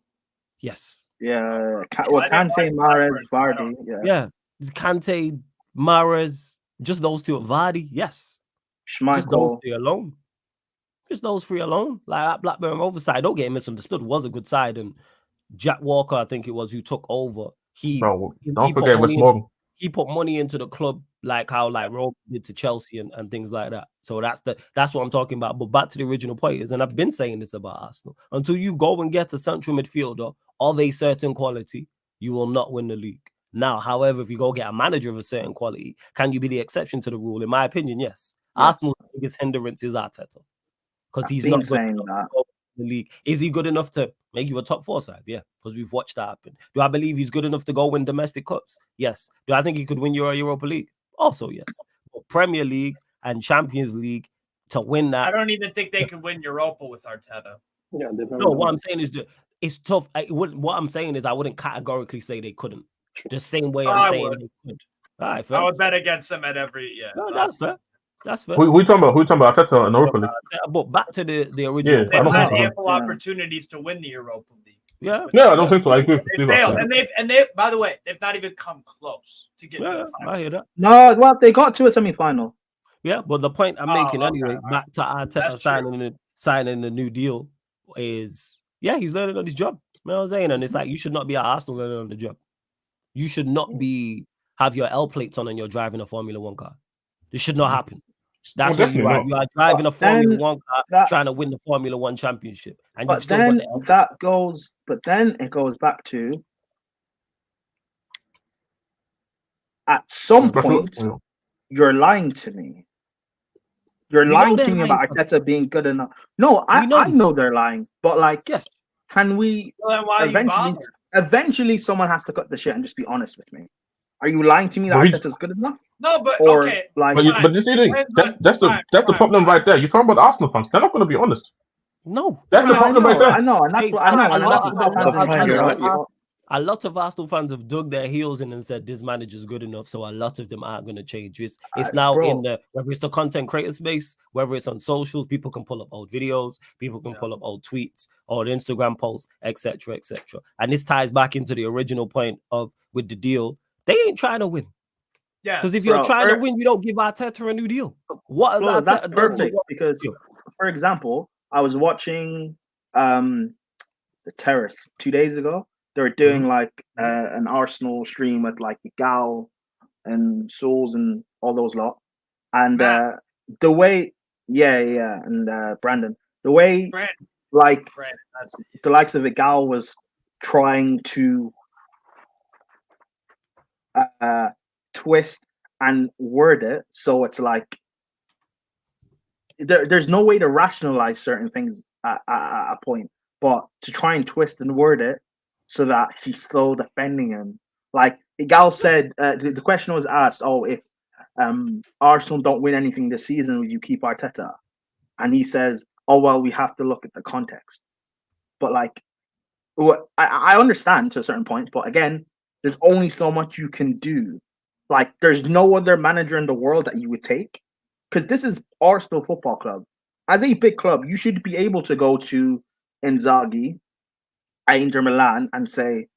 [SPEAKER 1] Yes.
[SPEAKER 3] Yeah. Kante, Mahrez, Vardy.
[SPEAKER 1] Yeah. Kante, Mahrez, just those 2. Vardy, yes.
[SPEAKER 3] Schmeichel.
[SPEAKER 1] Just those 3 alone. Like that Blackburn Rovers side, don't get misunderstood, was a good side. And Jack Walker, I think it was, who took over.
[SPEAKER 4] Don't forget West Morgan.
[SPEAKER 1] He put money into the club like how Rome did to Chelsea and things like that. So that's what I'm talking about. But back to the original point is, and I've been saying this about Arsenal, until you go and get a central midfielder of a certain quality, you will not win the league. Now, however, if you go get a manager of a certain quality, can you be the exception to the rule? In my opinion, yes. Arsenal's biggest hindrance is Arteta. Because he's not saying that. The league. Is he good enough to make you a top 4 side? Yeah, because we've watched that happen. Do I believe he's good enough to go win domestic cups? Yes. Do I think he could win Europa League? Also, yes. But Premier League and Champions League, to win that.
[SPEAKER 2] I don't even think they could win Europa with Arteta.
[SPEAKER 6] Yeah,
[SPEAKER 1] no, what I'm saying is that it's tough. What I'm saying is I wouldn't categorically say they couldn't. The same way I'm saying they could. All right,
[SPEAKER 2] I would bet against them at every
[SPEAKER 1] No, that's fair. That's fair.
[SPEAKER 4] Who talking about Arteta and Europa League?
[SPEAKER 1] But back to the original.
[SPEAKER 2] They've had ample opportunities to win the Europa League.
[SPEAKER 1] Yeah,
[SPEAKER 4] I don't think so. I agree.
[SPEAKER 2] They failed, and they by the way, they've not even come close to getting to the final.
[SPEAKER 1] I hear that.
[SPEAKER 3] No, well, they got to a semi-final.
[SPEAKER 1] Yeah, but the point I'm making anyway, back to Arteta signing the new deal is, he's learning on his job. You know what I'm saying? And it's like, you should not be at Arsenal learning on the job. You should not have your L plates on and you're driving a Formula 1 car. This should not happen. That's what you are. You are driving a Formula 1 car, trying to win the Formula 1 championship. And
[SPEAKER 3] but then it goes back to, at some point, you're lying to me. You're lying to me about Arteta being good enough. No, I know they're lying, but like, can we eventually someone has to cut the shit and just be honest with me? Are you lying to me that Arteta's good enough?
[SPEAKER 2] No, but okay.
[SPEAKER 4] But this is that's the problem right there. You're talking about Arsenal fans. They're not going to be honest.
[SPEAKER 1] No,
[SPEAKER 4] that's the problem right there.
[SPEAKER 3] I know, and that's what I know.
[SPEAKER 1] A lot of Arsenal fans have dug their heels in and said this manager's good enough, so a lot of them aren't going to change. It's now in whether it's the content creator space, whether it's on socials, people can pull up old videos, people can pull up old tweets, old Instagram posts, etc., etc. And this ties back into the original point of with the deal. They ain't trying to win. Yeah, because if you're trying to win, you don't give Arteta a new deal. What is Arteta?
[SPEAKER 3] That's perfect because, for example, I was watching The Terrace 2 days ago. They were doing like an Arsenal stream with like Gal and Souls and all those lot. And the way, and Brandon, the way the likes of Gal was trying to twist and word it, so it's like there's no way to rationalize certain things at a point, but to try and twist and word it so that he's still defending him. Like Gal said, the question was asked, if Arsenal don't win anything this season, will you keep Arteta? And he says, we have to look at the context. But like, I understand to a certain point, but again, there's only so much you can do. Like, there's no other manager in the world that you would take, because this is Arsenal Football Club. As a big club, you should be able to go to Inzaghi at Inter Milan and say,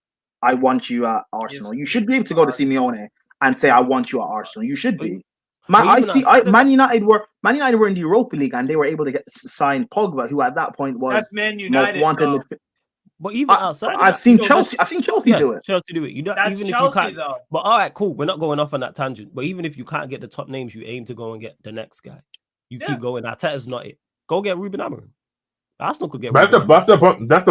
[SPEAKER 3] I want you at Arsenal. You should be able to go to Simeone and say, I want you at Arsenal. You should be. Man United were in the Europa League and they were able to sign Pogba, who at that point was
[SPEAKER 2] Man United,
[SPEAKER 3] wanted.
[SPEAKER 1] But even outside,
[SPEAKER 3] I've seen Chelsea do it.
[SPEAKER 1] Chelsea do it. You don't.
[SPEAKER 2] That's
[SPEAKER 1] even
[SPEAKER 2] Chelsea,
[SPEAKER 1] if you can't,
[SPEAKER 2] though.
[SPEAKER 1] But all right, cool. We're not going off on that tangent. But even if you can't get the top names, you aim to go and get the next guy. You keep going. Arteta's not it. Go get Ruben Amorim. Arsenal could get.
[SPEAKER 4] That's the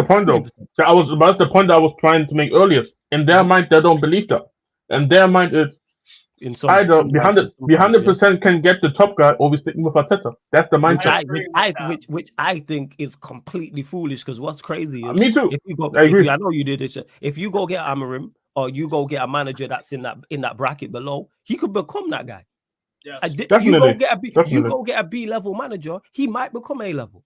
[SPEAKER 4] point, though. That's the point I was trying to make earlier. In their mind, they don't believe that. In their mind, it's either 100% can get the top guy, or we sticking with Arteta. That's the mindset.
[SPEAKER 1] Which I think is completely foolish. Because what's crazy is,
[SPEAKER 4] me too.
[SPEAKER 1] I know you did this. If you go get Amorim, or you go get a manager that's in that bracket below, he could become that guy.
[SPEAKER 2] Yes.
[SPEAKER 1] You go get a B level manager, he might become A level.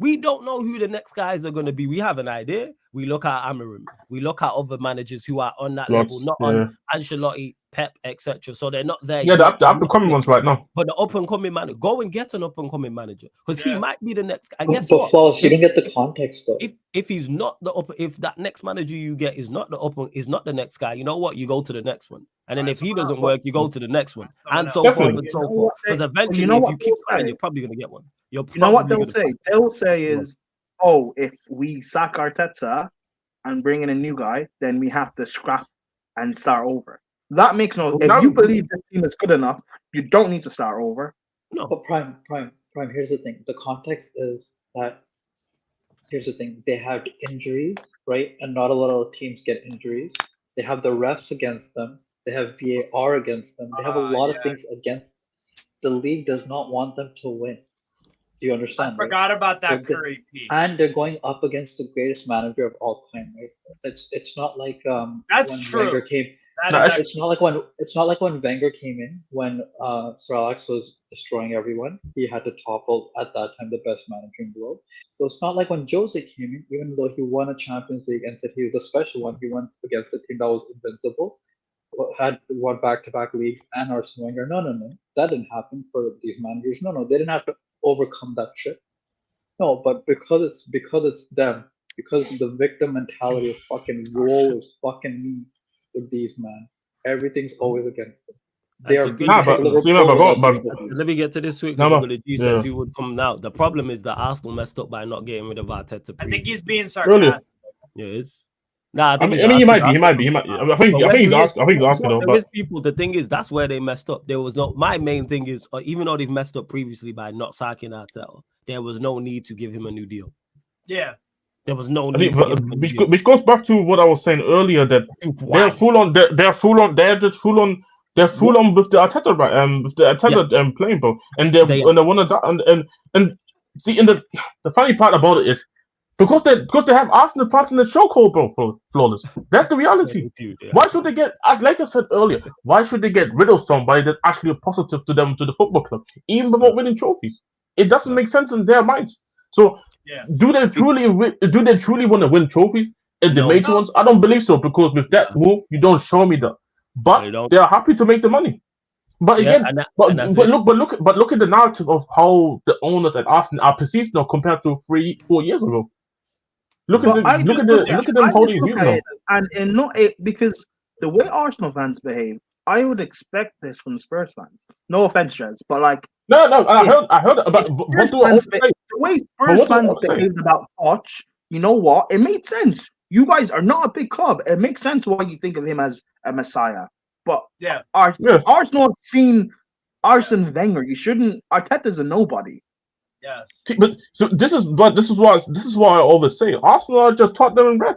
[SPEAKER 1] We don't know who the next guys are going to be. We have an idea. We look at Amorim. We look at other managers who are on that level, not on Ancelotti, Pep, etc. So they're not there.
[SPEAKER 4] Yeah, the up-and-coming ones right now.
[SPEAKER 1] But the up-and-coming manager, go and get an up-and-coming manager, because he might be the next. And guess
[SPEAKER 5] what? But you didn't get the context though.
[SPEAKER 1] If he's not if that next manager you get is not the next guy, you know what? You go to the next one. And then if he doesn't work, you go to the next one, and so forth and so forth. Because eventually, if you keep trying, you're probably going to get one.
[SPEAKER 3] You know what they'll say? They'll say is, if we sack Arteta and bring in a new guy, then we have to scrap and start over. That makes no. If you believe the team is good enough, you don't need to start over.
[SPEAKER 5] No. But Prime. Here's the thing. The context is that. Here's the thing. They had injuries, right? And not a lot of teams get injuries. They have the refs against them. They have VAR against them. They have a lot of things against. The league does not want them to win. Do you understand?
[SPEAKER 2] I forgot about that Curry piece.
[SPEAKER 5] And they're going up against the greatest manager of all time, right? It's not like
[SPEAKER 2] that's
[SPEAKER 5] when
[SPEAKER 2] true.
[SPEAKER 5] Wenger came. It's not like when Wenger came in, when Sir Alex was destroying everyone. He had to topple at that time the best manager in the world. So it's not like when Jose came in, even though he won a Champions League and said he was a special one, he went against a team that was invincible, had won back-to-back leagues and Arsene Wenger. No, that didn't happen for these managers. No, they didn't have to overcome that shit. No, but because it's them, because the victim mentality of fucking woe is fucking me with these, man. Everything's always against them. They are
[SPEAKER 1] let me get to this quick. You says you would come now. The problem is that Arsenal messed up by not getting rid of Arteta.
[SPEAKER 2] I think he's being sarcastic.
[SPEAKER 4] Really?
[SPEAKER 1] Yeah, it is. Nah,
[SPEAKER 4] I mean, he might be. I think he's asking though.
[SPEAKER 1] But people, the thing is, that's where they messed up. There was no. My main thing is, even though they've messed up previously by not sacking Arteta, there was no need to give him a new deal.
[SPEAKER 2] Yeah.
[SPEAKER 1] There was no need.
[SPEAKER 4] Which goes back to what I was saying earlier, that they're full on. They're full on with the Arteta playing, bro. And they want to see. And the funny part about it is, because they have Arsenal parts in the chokehold, bro, flawless. That's the reality. Why should they get, like I said earlier, why should they get rid of somebody that's actually a positive to them, to the football club, even without winning trophies? It doesn't make sense in their minds. So, do they truly want to win trophies in the major ones? I don't believe so, because with that move, you don't show me that. But they are happy to make the money. But again, look at the narrative of how the owners at Arsenal are perceived now compared to 3-4 years ago. Look at them holding view now.
[SPEAKER 3] And not because the way Arsenal fans behave, I would expect this from Spurs fans. No offense, Jez, but like
[SPEAKER 4] I heard about
[SPEAKER 3] the way Spurs fans behaved about Poch. You know what? It made sense. You guys are not a big club. It makes sense why you think of him as a messiah. But Arsenal have seen Arsene Wenger. You shouldn't. Arteta's a nobody.
[SPEAKER 2] Yeah.
[SPEAKER 4] But this is why I always say Arsenal are just Tottenham and red.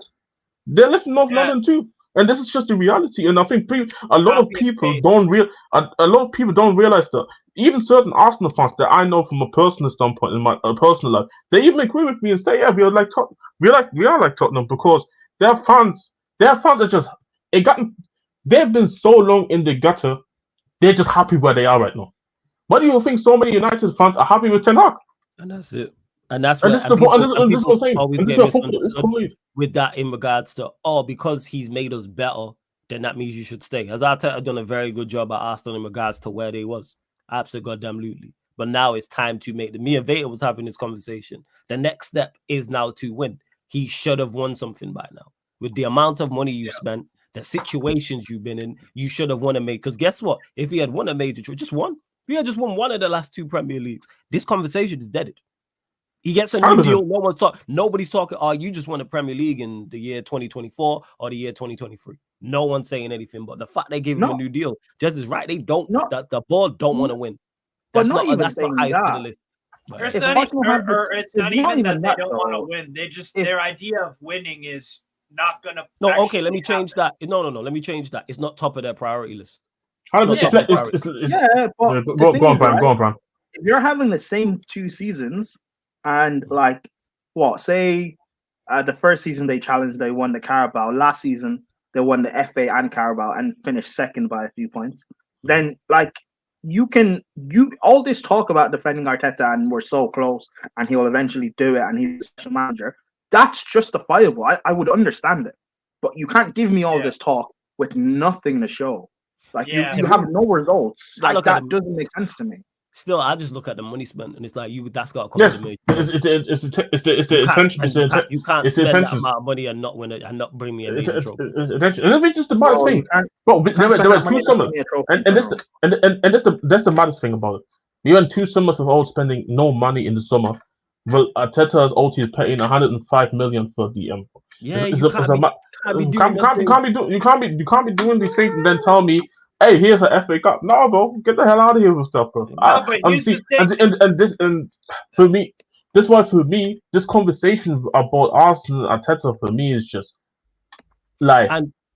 [SPEAKER 4] They're lifting North London too, and this is just the reality. And I think a lot of people don't realize that. Even certain Arsenal fans that I know from a personal standpoint in my personal life, they even agree with me and say, "Yeah, we are like Tottenham," because their fans are just they've been so long in the gutter. They're just happy where they are right now. Why do you think so many United fans are happy with Ten Hag?
[SPEAKER 1] And that's it. And that's what people always get misunderstood with that in regards to, because he's made us better, then that means you should stay. Has Arteta done a very good job at Arsenal in regards to where they was? Absolutely. But now it's time to make me and Veta was having this conversation. The next step is now to win. He should have won something by now. With the amount of money you spent, the situations you've been in, you should have won a major. Because guess what? If he had won a major, just one. If he had just won one of the last 2 Premier Leagues, this conversation is deaded. He gets a new deal. Nobody's talking. You just won a Premier League in the year 2024 or the year 2023. No one's saying anything. But the fact they gave him a new deal, just is right. They don't. The board don't want to win. That's not highest on the list.
[SPEAKER 2] It's not even that they don't want to win. They just their idea of winning is not gonna.
[SPEAKER 1] No, okay. Let me change that. No. Let me change that. It's not top of their priority list.
[SPEAKER 3] Go on, Brian. If you're having the same 2 seasons, and say the first season they won the Carabao, last season they won the FA and Carabao and finished second by a few points, then you all this talk about defending Arteta and we're so close and he'll eventually do it and he's a special manager, that's justifiable. I would understand it, but you can't give me all this talk with nothing to show. You have no results. That doesn't make sense to me.
[SPEAKER 1] Still, I just look at the money spent, and it's like that's got to come to me.
[SPEAKER 4] It's the attention.
[SPEAKER 1] You can't spend that amount of money and not win it and not bring me a major trophy.
[SPEAKER 4] It's just the maddest thing. Bro, there were 2 summers, and that's the maddest thing about it. We went 2 summers without spending no money in the summer. Well, Arteta's OT is paying 105 million for DM. You can't be doing these things and then tell me, hey, here's an FA Cup. No, bro, get the hell out of here with stuff, bro. For me, this conversation about Arsenal and Arteta for me is just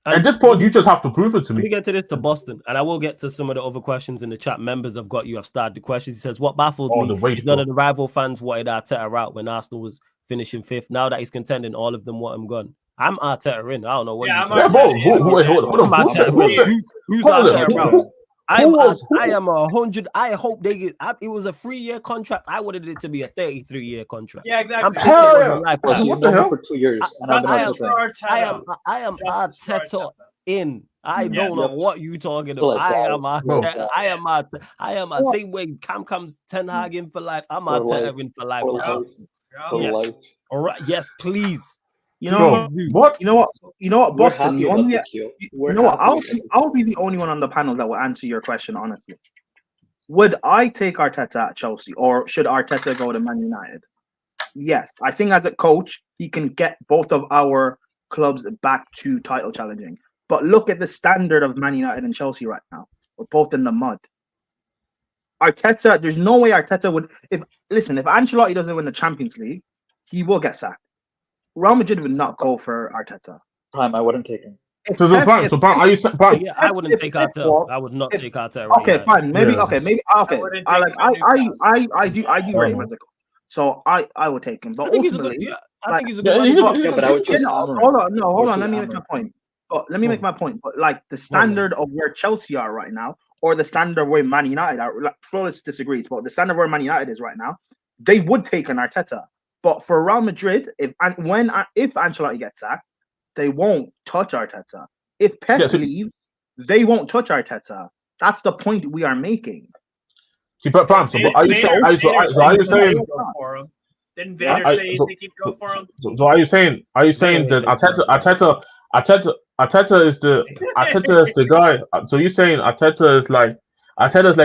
[SPEAKER 4] at this point, you just have to prove it to me.
[SPEAKER 1] Let me get to this to Boston, and I will get to some of the other questions in the chat. Members have started the questions. He says, what baffled me is none of the rival fans wanted Arteta out when Arsenal was finishing 5th. Now that he's contending, all of them want him gone. I'm Arteta in. I don't know what you're
[SPEAKER 2] I'm
[SPEAKER 1] talking
[SPEAKER 2] Arteta.
[SPEAKER 4] Wait, hold on.
[SPEAKER 1] about. Who's
[SPEAKER 4] Hold on,
[SPEAKER 1] Arteta, bro?
[SPEAKER 4] who-
[SPEAKER 1] I
[SPEAKER 4] was-
[SPEAKER 1] am 100. I hope they get. It was a 3-year contract. I wanted it to be a 33-year contract.
[SPEAKER 2] Yeah, exactly.
[SPEAKER 1] I'm thinking it was a
[SPEAKER 4] Hell
[SPEAKER 1] life
[SPEAKER 4] yeah.
[SPEAKER 1] plan.
[SPEAKER 4] What the hell?
[SPEAKER 5] For 2 years, and I've been
[SPEAKER 2] Justice for
[SPEAKER 5] Arteta.
[SPEAKER 2] Arteta.
[SPEAKER 1] I am
[SPEAKER 2] Justice for
[SPEAKER 1] Arteta
[SPEAKER 2] Arteta.
[SPEAKER 1] in. I
[SPEAKER 2] Yeah.
[SPEAKER 1] don't know what you talking
[SPEAKER 5] Feel
[SPEAKER 1] about.
[SPEAKER 5] like
[SPEAKER 1] I
[SPEAKER 5] that.
[SPEAKER 1] am Arteta. I am a same way Cam comes Ten Hag in for life. I'm
[SPEAKER 5] For
[SPEAKER 1] Arteta
[SPEAKER 5] life.
[SPEAKER 1] in for life.
[SPEAKER 5] For
[SPEAKER 1] now.
[SPEAKER 5] life.
[SPEAKER 2] Yeah.
[SPEAKER 5] For
[SPEAKER 1] Yes.
[SPEAKER 5] life.
[SPEAKER 1] All right. Yes, please.
[SPEAKER 3] You know
[SPEAKER 4] What?
[SPEAKER 3] You know what,
[SPEAKER 5] We're
[SPEAKER 3] Boston?
[SPEAKER 5] happy
[SPEAKER 3] You
[SPEAKER 5] about
[SPEAKER 3] only.
[SPEAKER 5] this, yo.
[SPEAKER 3] You know what? I'll be the only one on the panel that will answer your question honestly. Would I take Arteta at Chelsea, or should Arteta go to Man United? Yes, I think as a coach, he can get both of our clubs back to title challenging. But look at the standard of Man United and Chelsea right now. We're both in the mud. Arteta, there's no way Arteta would. If Ancelotti doesn't win the Champions League, he will get sacked. Real Madrid would not go for Arteta.
[SPEAKER 5] Prime, I wouldn't take him.
[SPEAKER 4] So are you saying?
[SPEAKER 1] Yeah, I wouldn't take Arteta. I would not take Arteta.
[SPEAKER 3] Okay, fine. Maybe.
[SPEAKER 4] Yeah.
[SPEAKER 3] Okay. I do rate him as a coach. So I would take him. But
[SPEAKER 1] I think he's a
[SPEAKER 3] ultimately,
[SPEAKER 1] good. I think he's a
[SPEAKER 4] Yeah,
[SPEAKER 1] good.
[SPEAKER 4] he's a-
[SPEAKER 1] manager.
[SPEAKER 5] Yeah, but I would choose
[SPEAKER 3] hold on. Let me make
[SPEAKER 5] Amorim.
[SPEAKER 3] my point. But like the standard of where Chelsea are right now, or the standard of where Man United are, like Flawless disagrees, but the standard where Man United is right now, they would take an Arteta. But for Real Madrid, if Ancelotti gets sacked, they won't touch Arteta. If Pep leaves, they won't touch Arteta. That's the point we are making.
[SPEAKER 4] But are you saying?
[SPEAKER 2] Didn't Vader say he think he'd go for him?
[SPEAKER 4] So are you saying that Arteta is the guy? So you're saying Arteta is like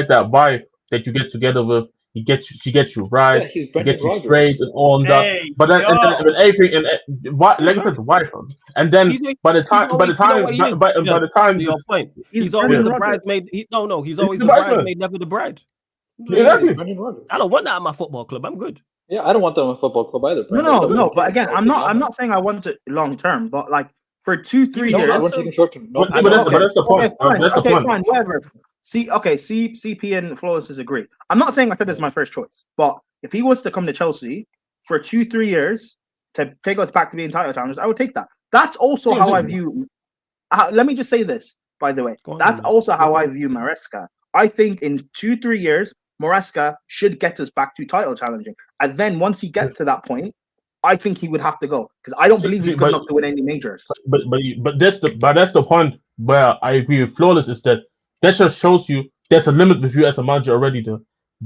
[SPEAKER 4] that vibe that you get together with. He gets you right.
[SPEAKER 5] Yeah,
[SPEAKER 4] he gets you straight and all that. But then and everything and like I said, the wife. And then by the time
[SPEAKER 1] your point, he's always the bridesmaid. He's always the bridesmaid, never the bride.
[SPEAKER 4] Exactly.
[SPEAKER 1] I don't want that at my football club. I'm good.
[SPEAKER 5] Yeah, I don't want them in a football club either.
[SPEAKER 3] No. But again, I'm not saying I want it long term. But like for 2-3 years,
[SPEAKER 5] I want to take short term.
[SPEAKER 4] But that's the point.
[SPEAKER 3] Okay, fine, whatever. CP and Flawless disagree. I'm not saying Arteta is my first choice, but if he was to come to Chelsea for 2-3 years to take us back to being title challengers, I would take that. That's also how I view. Let me just say this, by the way. That's also how I view Maresca. I think in 2-3 years, Maresca should get us back to title challenging, and then once he gets to that point, I think he would have to go because I don't believe he's good enough to win any majors.
[SPEAKER 4] But that's the point where I agree with Flawless is that just shows you there's a limit with you as a manager already. There,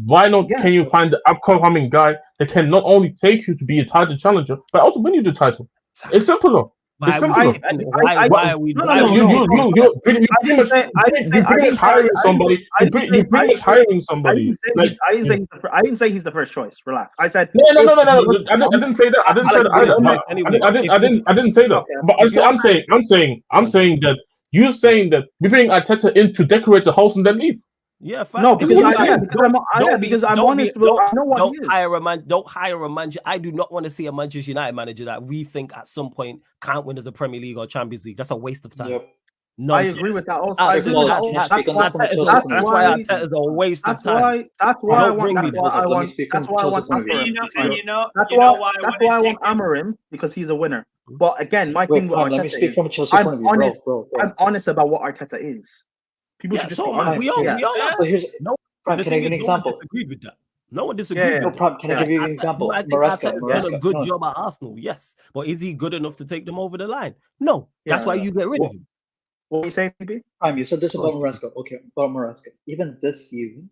[SPEAKER 4] why not?
[SPEAKER 3] Yeah.
[SPEAKER 4] Can you find the upcoming guy that can not only take you to be a title challenger, but also win you the title? It's simpler.
[SPEAKER 1] Why are we?
[SPEAKER 4] You pretty much hiring somebody. You pretty much hiring somebody.
[SPEAKER 3] I didn't say he's the first choice. Relax. I said
[SPEAKER 4] no. I didn't say that. I didn't say that. I didn't say that. But I'm saying that you're saying that we bring Arteta in to decorate the house and then leave.
[SPEAKER 1] Yeah,
[SPEAKER 3] no, because I'm honest. I know what he is.
[SPEAKER 1] Don't hire a manager. I do not want to see a Manchester United manager that we think at some point can't win as a Premier League or Champions League. That's a waste of time.
[SPEAKER 5] Yep.
[SPEAKER 3] I agree with that.
[SPEAKER 1] That's why Arteta is a waste of time.
[SPEAKER 3] That's why I want Amorim, because he's a winner. But again, my thing with Arteta is I'm honest about what Arteta is. People should just
[SPEAKER 1] we all
[SPEAKER 5] can I give you an example?
[SPEAKER 1] Disagreed with that. No one disagreed.
[SPEAKER 5] Can I give you an example?
[SPEAKER 1] I think Arteta's done a good job at Arsenal, yes. But is he good enough to take them over the line? No. That's why you get rid of him.
[SPEAKER 3] What are you saying, TB?
[SPEAKER 5] You said this about Maresca. Okay, about Maresca. Even this season,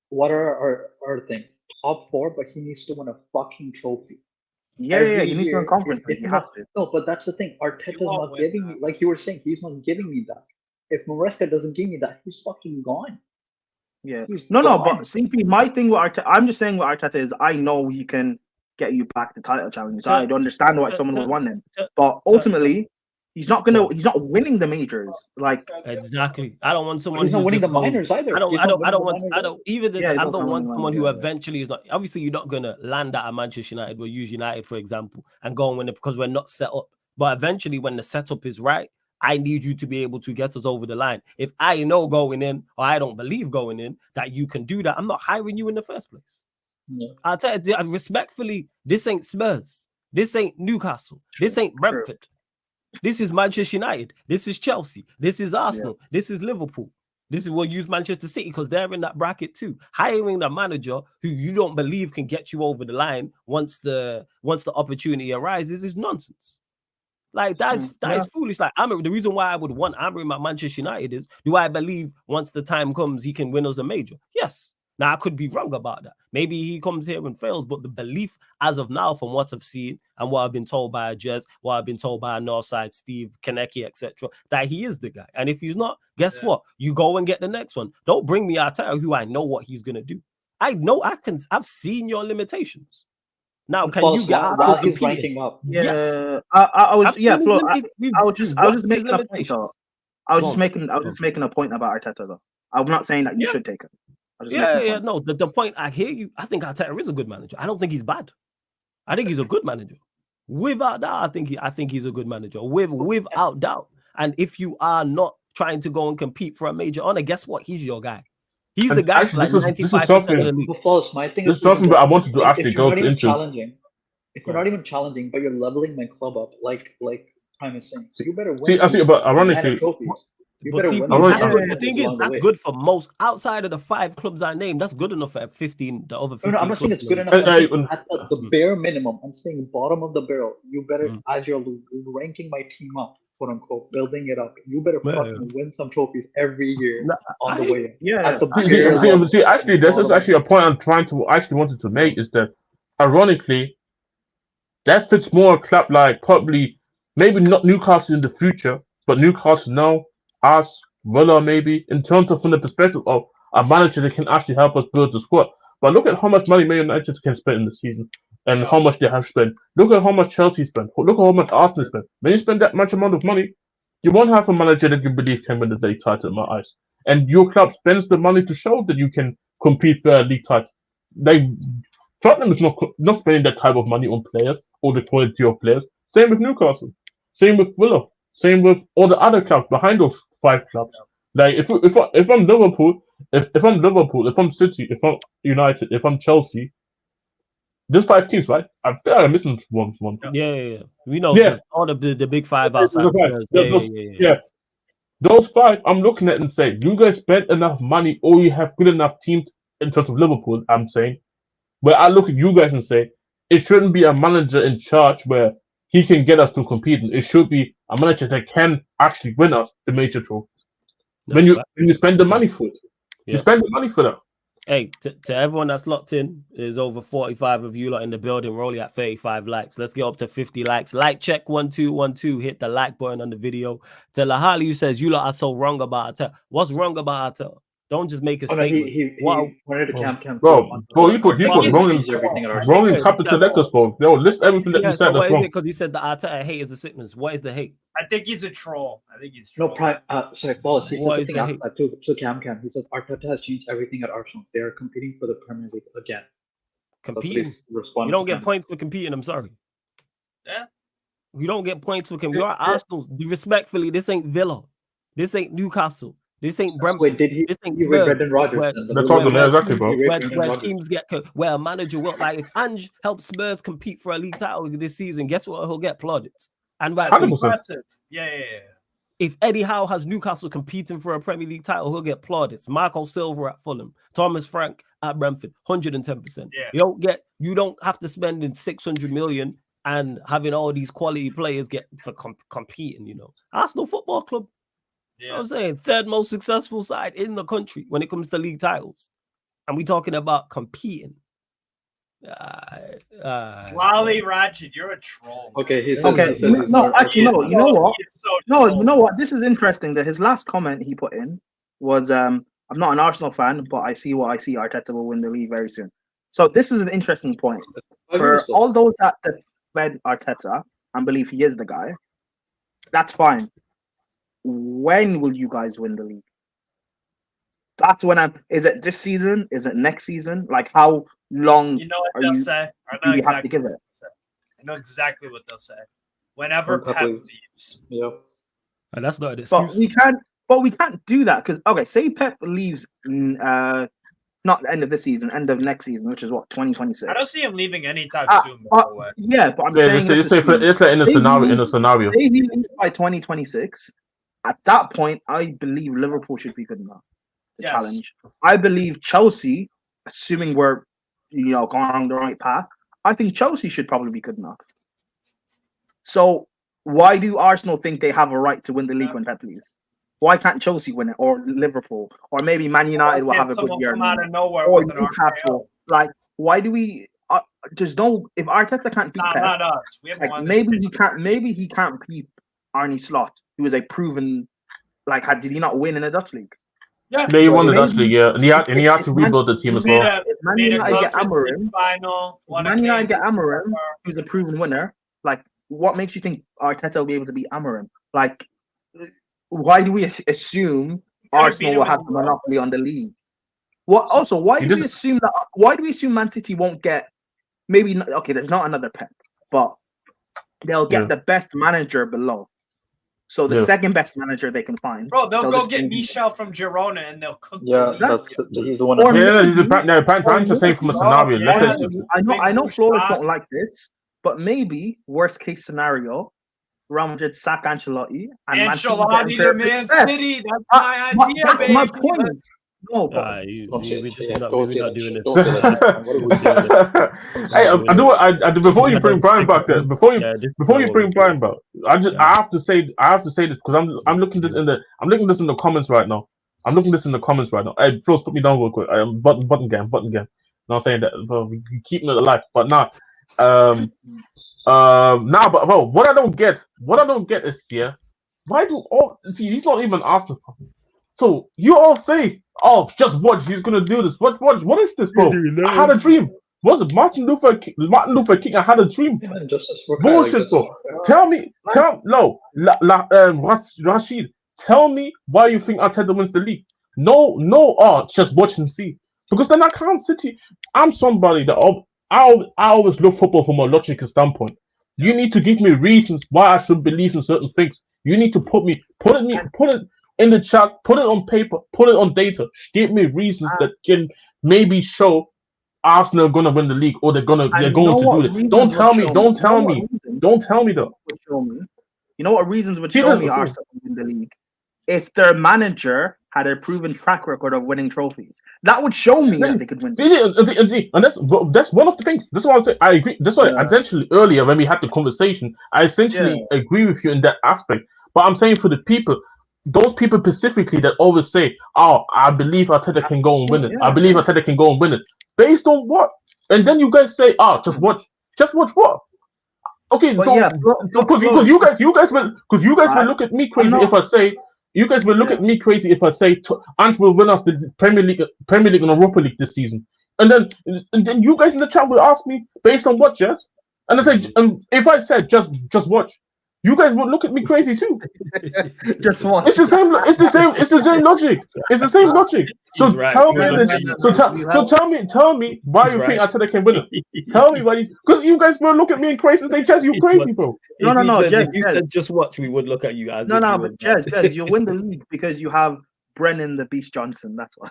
[SPEAKER 5] what are our things? Top 4, but he needs to win a fucking trophy.
[SPEAKER 3] Yeah, he needs to win conference. You have to.
[SPEAKER 5] No, but that's the thing. Arteta's not giving me, like you were saying, he's not giving me that. If Maresca doesn't give me that, he's fucking gone.
[SPEAKER 3] Yeah. No, but CP, my thing with Arteta, I'm just saying with Arteta is I know he can get you back the title challenge. So I understand why someone would want him. But ultimately, he's not winning the majors. Like
[SPEAKER 1] exactly. I don't want someone
[SPEAKER 5] who's not winning the minors either.
[SPEAKER 1] I don't want someone who eventually is not. Obviously, you're not gonna land at a Manchester United. We'll use United for example and go and win it because we're not set up. But eventually, when the setup is right, I need you to be able to get us over the line. If I know going in, or I don't believe going in, that you can do that, I'm not hiring you in the first place.
[SPEAKER 5] Yeah.
[SPEAKER 1] I'll tell you respectfully, this ain't Spurs. This ain't Newcastle. This ain't Brentford. This is Manchester United. This is Chelsea. This is Arsenal. Yeah. This is Liverpool. This is we'll use Manchester City because they're in that bracket too. Hiring a manager who you don't believe can get you over the line once the opportunity arises is nonsense. Like that is foolish. Like the reason why I would want Amorim at Manchester United is, do I believe once the time comes he can win us a major? Yes. Now I could be wrong about that. Maybe he comes here and fails, but the belief as of now, from what I've seen and what I've been told by Jez, what I've been told by Northside, Steve, Kaneki, etc., that he is the guy. And if he's not, guess what? You go and get the next one. Don't bring me Arteta, who I know what he's gonna do. I know I've seen your limitations. Now, can you get out
[SPEAKER 5] while he's ranking up?
[SPEAKER 3] Yeah,
[SPEAKER 1] yes.
[SPEAKER 3] I was just making a point. I was just making a point about Arteta though. I'm not saying that you should take him.
[SPEAKER 1] No. The point, I hear you. I think Arteta is a good manager. I don't think he's bad. I think he's a good manager. Without doubt, I think he's a good manager. Without doubt. And if you are not trying to go and compete for a major honor, guess what? He's your guy. He's the guy for like 95% of the league.
[SPEAKER 5] My thing
[SPEAKER 4] is something that I wanted to actually go into.
[SPEAKER 5] If you're not even challenging, but you're leveling my club up, like Prime is saying, so you better win.
[SPEAKER 4] See, I see, but ironically,
[SPEAKER 1] the thing is, that's good for most. Outside of the 5 clubs I named, that's good enough for 15. The other 15.
[SPEAKER 5] No, I'm not saying it's good enough. At the bare minimum, I'm saying bottom of the barrel. You better, as you're ranking my team up, quote unquote, building it up. You better fucking win some trophies every year on the way.
[SPEAKER 4] See, actually, this is actually a point I'm wanted to make is that, ironically, that fits more a club like probably maybe not Newcastle in the future, but Newcastle now, us, Villa maybe, in terms of from the perspective of a manager that can actually help us build the squad. But look at how much money Man United can spend in the season and how much they have spent. Look at how much Chelsea spent. Look at how much Arsenal spent. When you spend that much amount of money, you won't have a manager that you believe can win the league title in my eyes. And your club spends the money to show that you can compete for a league title. Tottenham is not spending that type of money on players or the quality of players. Same with Newcastle. Same with Villa. Same with all the other clubs behind those 5 clubs. Like if I'm Liverpool, if I'm City, if I'm United, if I'm Chelsea, there's 5 teams, right? I feel like I'm missing one.
[SPEAKER 1] Yeah. We know all the big 5 outside.
[SPEAKER 4] Those 5, I'm looking at and saying, you guys spent enough money, or you have good enough teams in terms of Liverpool. I'm saying, where I look at you guys and say, it shouldn't be a manager in charge where he can get us to competing. It should be a manager that can actually win us the major trophies. When you spend the money for it, you spend the money for that.
[SPEAKER 1] Hey, to everyone that's locked in, there's over 45 of you lot in the building. We're only at 35 likes. Let's get up to 50 likes. Like check 1212. Hit the like button on the video. To Lahali, who says you lot are so wrong about Arteta. What's wrong about Arteta? Don't just make a statement.
[SPEAKER 5] He wanted to camp.
[SPEAKER 4] Bro, you put wrong in capital letters, bro. Yo, list everything that you said.
[SPEAKER 1] That's wrong. Because he said the Arteta hate is a sickness. What is the hate?
[SPEAKER 2] I think he's a troll.
[SPEAKER 5] No, Prime. Sorry, Wallace. He said something after that too. So Cam. He said Arteta has changed everything at Arsenal. They are competing for the Premier League again.
[SPEAKER 1] Competing? You don't get points for competing. I'm sorry.
[SPEAKER 2] Yeah.
[SPEAKER 1] You don't get points for competing. You're at Arsenal. Respectfully, this ain't Villa. This ain't Newcastle. This ain't Brentford.
[SPEAKER 5] Wait, did he?
[SPEAKER 1] This ain't
[SPEAKER 5] Spurs. Brendan Rodgers.
[SPEAKER 1] Where teams get where a manager will, like if Ange helps Spurs compete for a league title this season, guess what? He'll get plaudits. And
[SPEAKER 2] impressive. Yeah.
[SPEAKER 1] If Eddie Howe has Newcastle competing for a Premier League title, he'll get plaudits. Marco Silva at Fulham, Thomas Frank at Brentford, 110%.
[SPEAKER 2] Yeah.
[SPEAKER 1] You don't have to spend in 600 million and having all these quality players get for competing. You know, Arsenal Football Club. You know what I'm saying? 3rd most successful side in the country when it comes to league titles. And we're talking about competing.
[SPEAKER 2] Wally Ratchet, you're a troll.
[SPEAKER 3] Okay, you know what? You know what? This is interesting that his last comment he put in was, I'm not an Arsenal fan, but I see Arteta will win the league very soon. So this is an interesting point. For all those that defend Arteta and believe he is the guy, that's fine. When will you guys win the league? That's when is it this season? Is it next season? Like how long
[SPEAKER 2] you know what they'll say?
[SPEAKER 3] You have to give it?
[SPEAKER 2] I know exactly what they'll say. Whenever Pep leaves.
[SPEAKER 5] Yeah.
[SPEAKER 1] And that's not an excuse.
[SPEAKER 3] But we can't do that because say Pep leaves not the end of this season, end of next season, which is what 2026.
[SPEAKER 2] I don't see him leaving anytime soon.
[SPEAKER 3] Yeah, but I'm saying
[SPEAKER 4] it's in a scenario.
[SPEAKER 3] Say he leaves by 2026. At that point, I believe Liverpool should be good enough to challenge. I believe Chelsea, assuming we're going on the right path, I think Chelsea should probably be good enough. So why do Arsenal think they have a right to win the league when Pep leaves? Why can't Chelsea win it, or Liverpool, or maybe Man United will have a good year,
[SPEAKER 2] come out of nowhere
[SPEAKER 3] or
[SPEAKER 2] with
[SPEAKER 3] Newcastle? Like, why do we just don't? If Arteta can't beat Pep,
[SPEAKER 2] not us. We haven't won
[SPEAKER 3] maybe he can't. Maybe he can't beat Arne Slot, who is a proven. Did he not win in the Dutch league?
[SPEAKER 2] Yeah,
[SPEAKER 4] he won the Dutch league. Yeah, and he had to rebuild the team as well.
[SPEAKER 3] If Man United get Amorim, who's a proven winner, what makes you think Arteta will be able to beat Amorim? Why do we assume Arsenal will have the monopoly on the league? Why do we assume that? Why do we assume Man City won't get? Maybe not, okay. There's not another Pep, but they'll get the best manager below. So the second best manager they can find.
[SPEAKER 2] Bro, they'll go get Michel from Girona and they'll cook.
[SPEAKER 5] Yeah, he's the one.
[SPEAKER 4] Pan's just saying from a scenario.
[SPEAKER 3] I know Flores don't like this, but maybe worst case scenario, Real Madrid sack Ancelotti and
[SPEAKER 2] Ancelotti to Man City. That's my idea, baby.
[SPEAKER 3] My point is, no,
[SPEAKER 1] we're not doing this.
[SPEAKER 4] Hey, before you bring Brian back there, before you bring Brian back, I have to say this because I'm looking this in the comments right now. Hey, Flores, put me down real quick. Button game. Not saying that, but we keeping it alive. But now, but bro, what I don't get is why do he's not even Arsenal. So you all say, "Oh, just watch, he's gonna do this." What is this, bro? I had a dream. Was it Martin Luther King? I had a dream. Bullshit, bro. Rashid, tell me why you think Arteta wins the league. No, just watch and see. Because then I can't sit here. I'm somebody that I always look football from a logical standpoint. You need to give me reasons why I should believe in certain things. You need to put it in the chat, put it on paper, put it on data. Give me reasons that can maybe show Arsenal are gonna win the league or they're going to do it. Don't tell me though.
[SPEAKER 3] You know what reasons would show me Arsenal win the league? If their manager had a proven track record of winning trophies, that would show me that they could win.
[SPEAKER 4] And that's one of the things. That's what I'm saying. I agree. That's why essentially earlier when we had the conversation, I essentially agree with you in that aspect. But I'm saying for the people, those people specifically that always say, "Oh, I believe Arteta can go and win it. I believe Arteta can go and win it." Based on what? And then you guys say, "Oh, just watch what?" Okay, because you guys will look at me crazy if I say. You guys will look at me crazy if I say Ant will win us the Premier League and Europa League this season, and then you guys in the chat will ask me based on what, Jess? And I say, if I said just watch, you guys would look at me crazy too.
[SPEAKER 3] Just watch.
[SPEAKER 4] It's the same logic. It's the same logic. So tell me why you think Arteta can win it. Tell me why, because you guys will look at me crazy and say, "Jez, you crazy, bro."
[SPEAKER 3] No, Jez,
[SPEAKER 1] if you said just watch, we would look at you as
[SPEAKER 3] but Jez, you'll win the league because you have Brennan the Beast Johnson. That's why.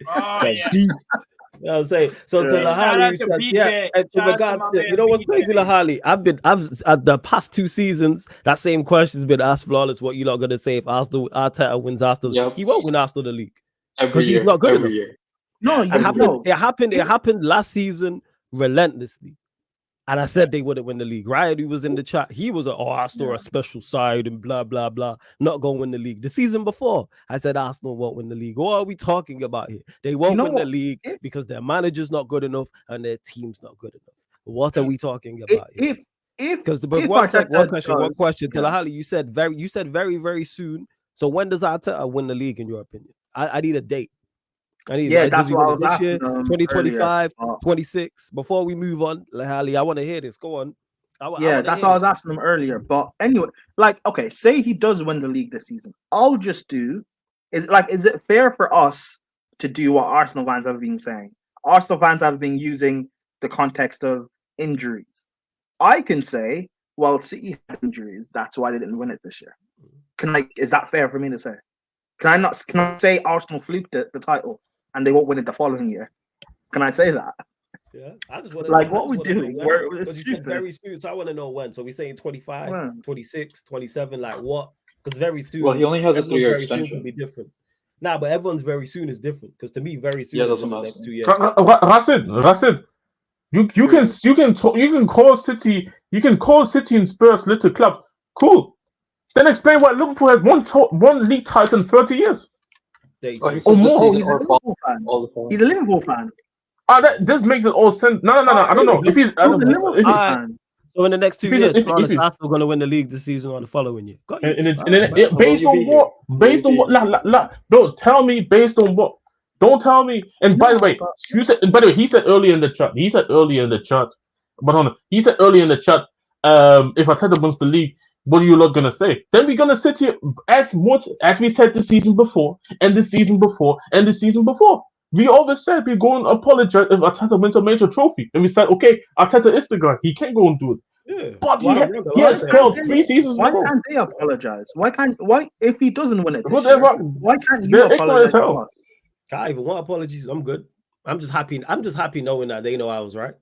[SPEAKER 2] Oh, yeah.
[SPEAKER 1] Beast. You know what I'm saying? So to Lahali, and to regards to, you know what's crazy, Lahali? I've the past 2 seasons, that same question's been asked. Flawless, what you lot gonna say if Arteta wins Arsenal? Yep. He won't win Arsenal the league because he's not good enough.
[SPEAKER 3] Year. No,
[SPEAKER 1] it happened last season relentlessly. And I said they wouldn't win the league. Ryan, who was in the chat, he was Arsenal a special side and blah, blah, blah, not going to win the league. The season before, I said Arsenal won't win the league. What are we talking about here? They won't win the league because their manager's not good enough and their team's not good enough. What are we talking about here? Because one question, Tilahali, you said very, very soon. So when does Arteta win the league in your opinion? I need a date.
[SPEAKER 3] That's what I was asking.
[SPEAKER 1] 2025, 26. Before we move on, Lahali, I want to hear this. Go on.
[SPEAKER 3] That's what I was asking him earlier. But anyway, say he does win the league this season. I'll just do is it fair for us to do what Arsenal fans have been saying? Arsenal fans have been using the context of injuries. I can say, well, City had injuries. That's why they didn't win it this year. Is that fair for me to say? Can I say Arsenal fluked the title? and they won't win it the following year. Can I say that?
[SPEAKER 1] Yeah, I just want to
[SPEAKER 3] like what we doing.
[SPEAKER 1] We're very soon, so I want to know when. So we're saying 25, 26, 27, like what? Because very soon.
[SPEAKER 5] Well, he only has a 3-year extension.
[SPEAKER 1] Soon can be different. Nah, but everyone's very soon is different. Because to me, very soon is in the next 2 years.
[SPEAKER 4] That's it. You can call City and Spurs little club. Cool. Then explain why Liverpool has one league title in 30 years.
[SPEAKER 3] Or more. He's a Liverpool fan. He's a Liverpool fan.
[SPEAKER 4] This makes it all sense. No. I don't know. If he's a Liverpool fan.
[SPEAKER 1] So in the next 2 years, Arsenal going to win the league this season or the following year.
[SPEAKER 4] Based on what? Don't tell me based on what. Don't tell me. And by the way, he said earlier in the chat. He said earlier in the chat. If Arteta wins the league, what are you lot gonna say? Then we're gonna sit here as much as we said the season before, and the season before, and the season before. We always said we're going to apologize if Arteta wins a major trophy. And we said, okay, Arteta is the guy. He can go and do it. Yeah. But he has failed 3 seasons
[SPEAKER 3] Why
[SPEAKER 4] ago.
[SPEAKER 3] can't they apologize? Why if he doesn't win it this year, why can't you apologize to us?
[SPEAKER 1] I even want apologies. I'm good. I'm just happy knowing that they know I was right.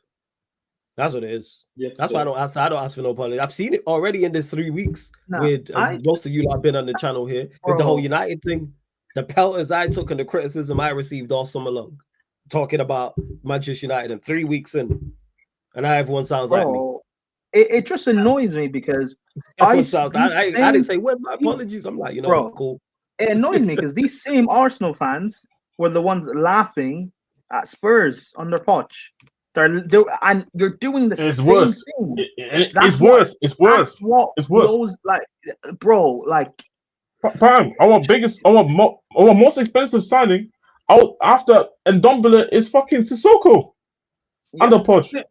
[SPEAKER 1] That's what it is. Yep, that's why I don't ask for no apology. I've seen it already in this 3 weeks with most of you have been on the channel here with the whole United thing. The pelters I took and the criticism I received all summer long, talking about Manchester United and 3 weeks in, and now everyone sounds like me.
[SPEAKER 3] It just annoys me because I
[SPEAKER 1] didn't say where's my apologies. I'm like, cool.
[SPEAKER 3] It annoyed me because these same Arsenal fans were the ones laughing at Spurs under Poch. And you're doing the same thing.
[SPEAKER 4] It's worse. It's worse. Our most expensive signing out after Ndombele is fucking Sissoko under Poch.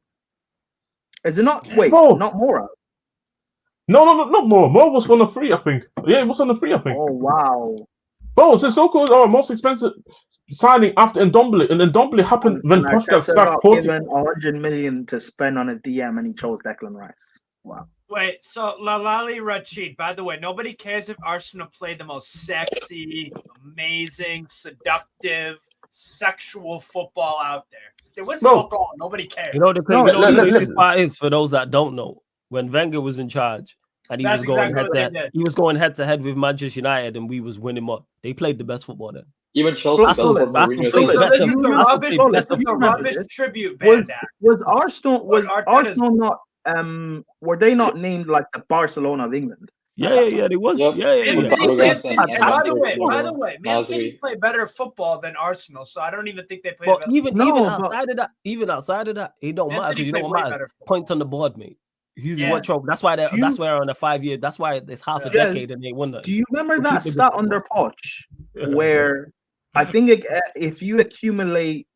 [SPEAKER 3] Is it not? Wait, not Mora.
[SPEAKER 4] No, not Mora. Mora was on the free, I think. Yeah, it was on the free, I think.
[SPEAKER 3] Oh wow.
[SPEAKER 4] Bro, Sissoko is our most expensive signing after Ndombele, and Ndombele happened when Poch got sacked.
[SPEAKER 3] Given 100 million to spend on a DM, and he chose Declan Rice. Wow.
[SPEAKER 2] Wait, so Lalali Rachid, by the way, nobody cares if Arsenal play the most sexy, amazing, seductive, sexual football out there. If they win football, nobody cares.
[SPEAKER 1] You know the thing, the part is, for those that don't know, when Wenger was in charge and he was going head to head with Manchester United and we was winning up, they played the best football then.
[SPEAKER 5] Even Chelsea
[SPEAKER 2] rubbish tribute band.
[SPEAKER 3] Was Arsenal not were they not named like the Barcelona of England?
[SPEAKER 1] Yeah, they was.
[SPEAKER 2] By the way, Man City play better football than Arsenal, so I don't even think they play.
[SPEAKER 1] Even outside of that, it don't matter because you don't matter. Points on the board, mate. What trophy? That's why that's why on a 5 year. That's why it's half a decade and they won that.
[SPEAKER 3] Do you remember that stat under Poch where I think if you accumulate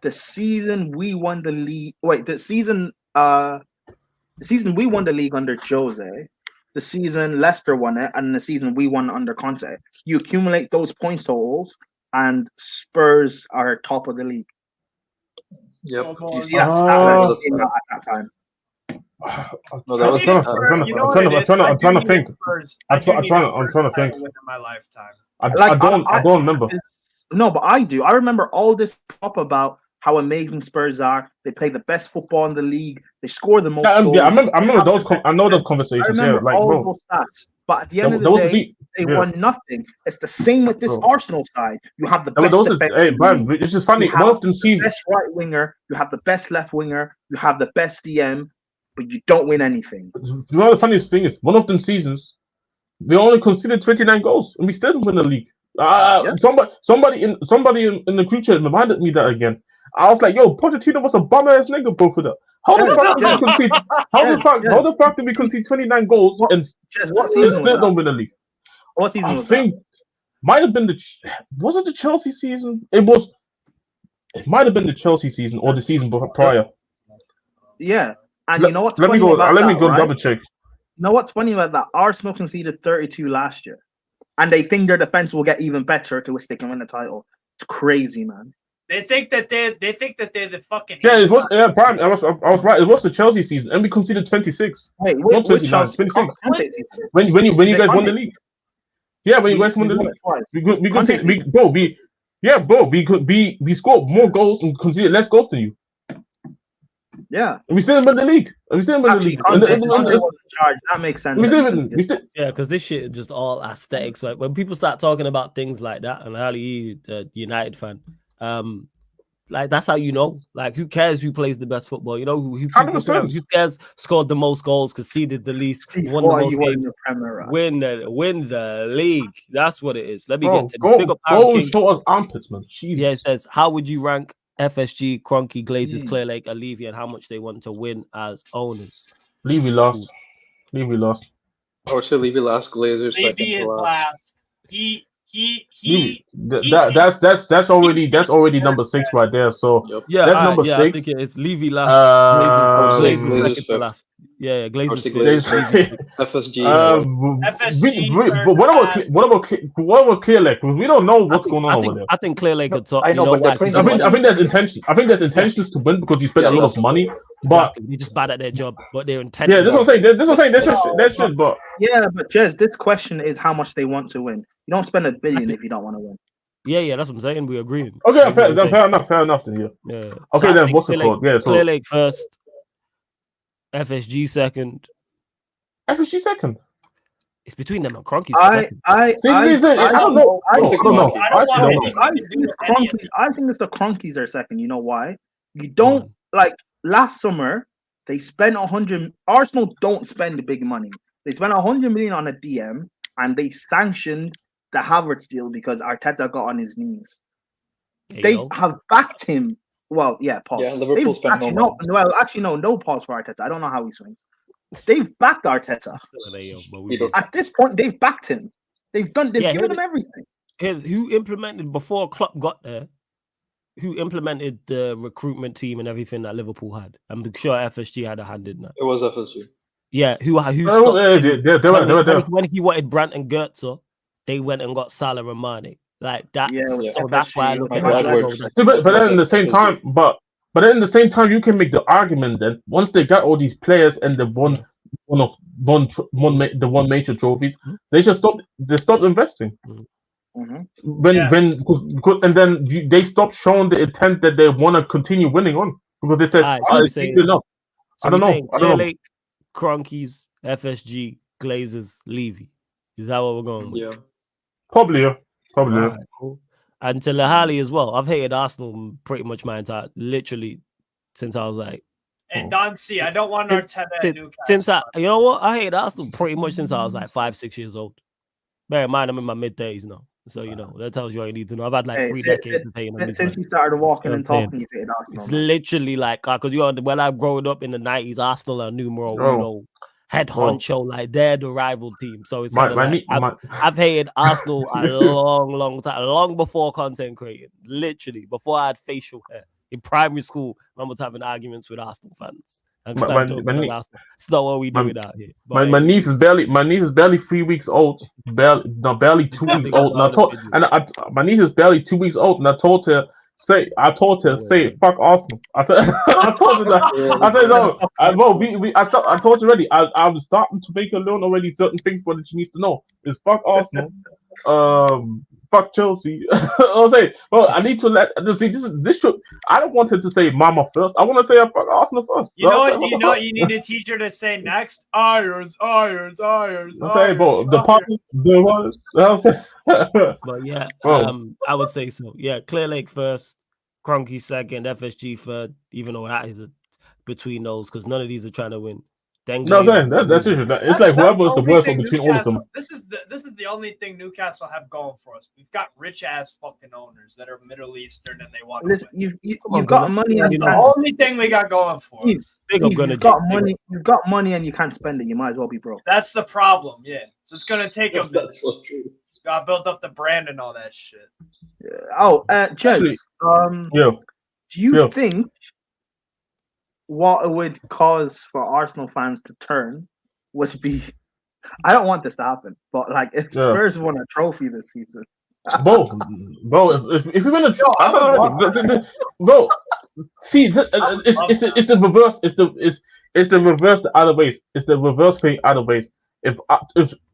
[SPEAKER 3] the season we won the league. Wait, the season we won the league under Jose, the season Leicester won it, and the season we won under Conte. You accumulate those points totals, and Spurs are top of the league.
[SPEAKER 5] Yep.
[SPEAKER 3] You see that stat came out at that time.
[SPEAKER 4] I'm trying to think. I'm trying to think.
[SPEAKER 2] In my lifetime,
[SPEAKER 4] I don't remember.
[SPEAKER 3] No, but I do. I remember all this talk about how amazing Spurs are. They play the best football in the league. They score the most goals.
[SPEAKER 4] Yeah, I remember those. I know those conversations.
[SPEAKER 3] I remember all those stats. But at the end of the day, they won nothing. It's the same with this Arsenal side. You have the best defense.
[SPEAKER 4] It's just funny. One of them seasons,
[SPEAKER 3] best right winger. You have the best left winger. You have the best DM, but you don't win anything.
[SPEAKER 4] You know the funniest thing is, one of them seasons, we only conceded 29 goals, and we still didn't win the league. Somebody in the group chat reminded me that again. I was like, "Yo, Pochettino was a bum ass nigga, bro, for that. How the fuck did we concede 29 goals and
[SPEAKER 3] what season
[SPEAKER 4] still don't win the league?
[SPEAKER 3] What season was
[SPEAKER 4] that? Might have been was it the Chelsea season? It might have been the Chelsea season or the season prior.
[SPEAKER 3] Yeah, and you know what's funny
[SPEAKER 4] about that? Let me go double check.
[SPEAKER 3] You know what's funny about that? Arsenal conceded 32 last year, and they think their defense will get even better to which they can win the title. It's crazy, man.
[SPEAKER 2] They think that they're the fucking
[SPEAKER 4] it was Brian. I was right. It was the Chelsea season, and we conceded 26.
[SPEAKER 3] Wait, not
[SPEAKER 4] 29, 26. When you guys won the league? Yeah, but you guys won the league. We scored more goals and conceded less goals than you.
[SPEAKER 3] Yeah.
[SPEAKER 4] And we still win the league.
[SPEAKER 3] Conte was in charge. That makes sense.
[SPEAKER 1] Yeah, because this shit is just all aesthetics. Like when people start talking about things like that, and Ali, the United fan, like that's how you know. Like, who cares who plays the best football? You know who cares scored the most goals, conceded the least, won the most games, win the league. That's what it is. Let me get to this.
[SPEAKER 4] Go show us armpits, man. Jesus.
[SPEAKER 1] Yeah, it says, how would you rank FSG, Kroenke, Glazers, Clear Lake, Levy, and how much they want to win as owners?
[SPEAKER 4] Levy lost.
[SPEAKER 6] I would say Levy last, Glazers second.
[SPEAKER 2] Levy is last.
[SPEAKER 4] That's already number 6 right there. So that's number 6.
[SPEAKER 1] I think it's Levy last. Glazers second to last. Yeah, Glazers.
[SPEAKER 6] FSG.
[SPEAKER 4] But what about Clear Lake? Because we don't know what's going on over there.
[SPEAKER 1] I think Clear Lake could top.
[SPEAKER 6] I know, but
[SPEAKER 4] I think there's intention. I think there's intentions to win because you spent a lot of money. But
[SPEAKER 1] they're just bad at their job. But they're intent.
[SPEAKER 4] Yeah, that's what I'm saying. That's just. But
[SPEAKER 3] yeah, but Jez, this question is how much they want to win. You don't spend $1 billion if you don't want to win.
[SPEAKER 1] Yeah, that's what I'm saying. We agree.
[SPEAKER 4] Okay, fair enough. Then
[SPEAKER 1] yeah.
[SPEAKER 4] Okay, then what's the code? Yeah, so
[SPEAKER 1] Clear Lake first, FSG second.
[SPEAKER 3] FSG second.
[SPEAKER 1] It's between them and Kroenke.
[SPEAKER 3] I don't know. I think it's the Kroenkes are second. You know why? You don't like last summer. They spent 100. Arsenal don't spend the big money. They spent 100 million on a DM, and they sanctioned the Havertz deal because Arteta got on his knees. They have backed him. Well, yeah, pause.
[SPEAKER 6] Yeah, Liverpool spent
[SPEAKER 3] no pause for Arteta. I don't know how he swings. They've backed Arteta. At this point, they've backed him. They've given him everything.
[SPEAKER 1] Who implemented before Klopp got there? Who implemented the recruitment team and everything that Liverpool had? I'm sure FSG had a hand in that.
[SPEAKER 6] It was FSG.
[SPEAKER 1] Yeah, who stopped when he wanted Brandt and Goetze, they went and got Salah and Mane. Like that. Yeah, so that's why I look at that.
[SPEAKER 4] But then at the same time, but then at the same time, you can make the argument that once they got all these players and they won the one major trophies, they just stopped investing. And then they stopped showing the intent that they want to continue winning on because they said, it's enough. I don't know.
[SPEAKER 1] Lake, Kroenkes, FSG, Glazers, Levy. Is that what we're going with?
[SPEAKER 6] Yeah.
[SPEAKER 4] Probably.
[SPEAKER 1] Right, cool. And to Lahali as well. I've hated Arsenal pretty much my entire, literally, since I was like.
[SPEAKER 2] And Don C, I don't want Arteta at Newcastle.
[SPEAKER 1] You know what? I hate Arsenal pretty much since I was like 5-6 years old. Bear in mind, I'm in my mid-30s now. So, that tells you all you need to know. I've had like 3 decades of paying them.
[SPEAKER 3] Since you started walking and talking, you hated Arsenal.
[SPEAKER 1] It's literally like, because when I growing up in the 90s, Arsenal are numero uno. Head honcho, like they're the rival team. So it's kind of I've hated Arsenal a long time, long before content creating. Literally, before I had facial hair in primary school, I was having arguments with Arsenal fans. It's not what we do out here.
[SPEAKER 4] My niece is barely 3 weeks old. Barely 2 weeks old. And my niece is barely 2 weeks old, and I told her, say fuck Arsenal. I told her that. I said no. I told you already. I was starting to make her learn already certain things, but she needs to know is fuck Arsenal. Fuck Chelsea. I'll say, well, I need to see this should. I don't want her to say Mama first. I want to say fuck Arsenal first.
[SPEAKER 2] You know what? You need a teacher to say next. Irons.
[SPEAKER 4] I'll say, bro, the party, the ones.
[SPEAKER 1] But yeah, I would say so. Yeah, Clear Lake first, Kroenke second, FSG third. Even though that is between those, because none of these are trying to win. That's it. It's like whoever's the worst between all of them.
[SPEAKER 2] This is the only thing Newcastle have going for us. We've got rich ass fucking owners that are Middle Eastern and they want.
[SPEAKER 3] Listen, you've got money and
[SPEAKER 2] the only thing we got going for us.
[SPEAKER 3] You've got money. You've got money and you can't spend it. You might as well be broke.
[SPEAKER 2] That's the problem. Yeah, so it's gonna take a bit.
[SPEAKER 6] That's so true.
[SPEAKER 2] Got to build up the brand and all that shit.
[SPEAKER 3] Jez, do you think what it would cause for Arsenal fans to turn would be? I don't want this to happen, but like if Spurs won a trophy this season,
[SPEAKER 4] bro, if we win a trophy, bro, see, it's the reverse. It's the reverse the other ways. It's the reverse thing other ways. If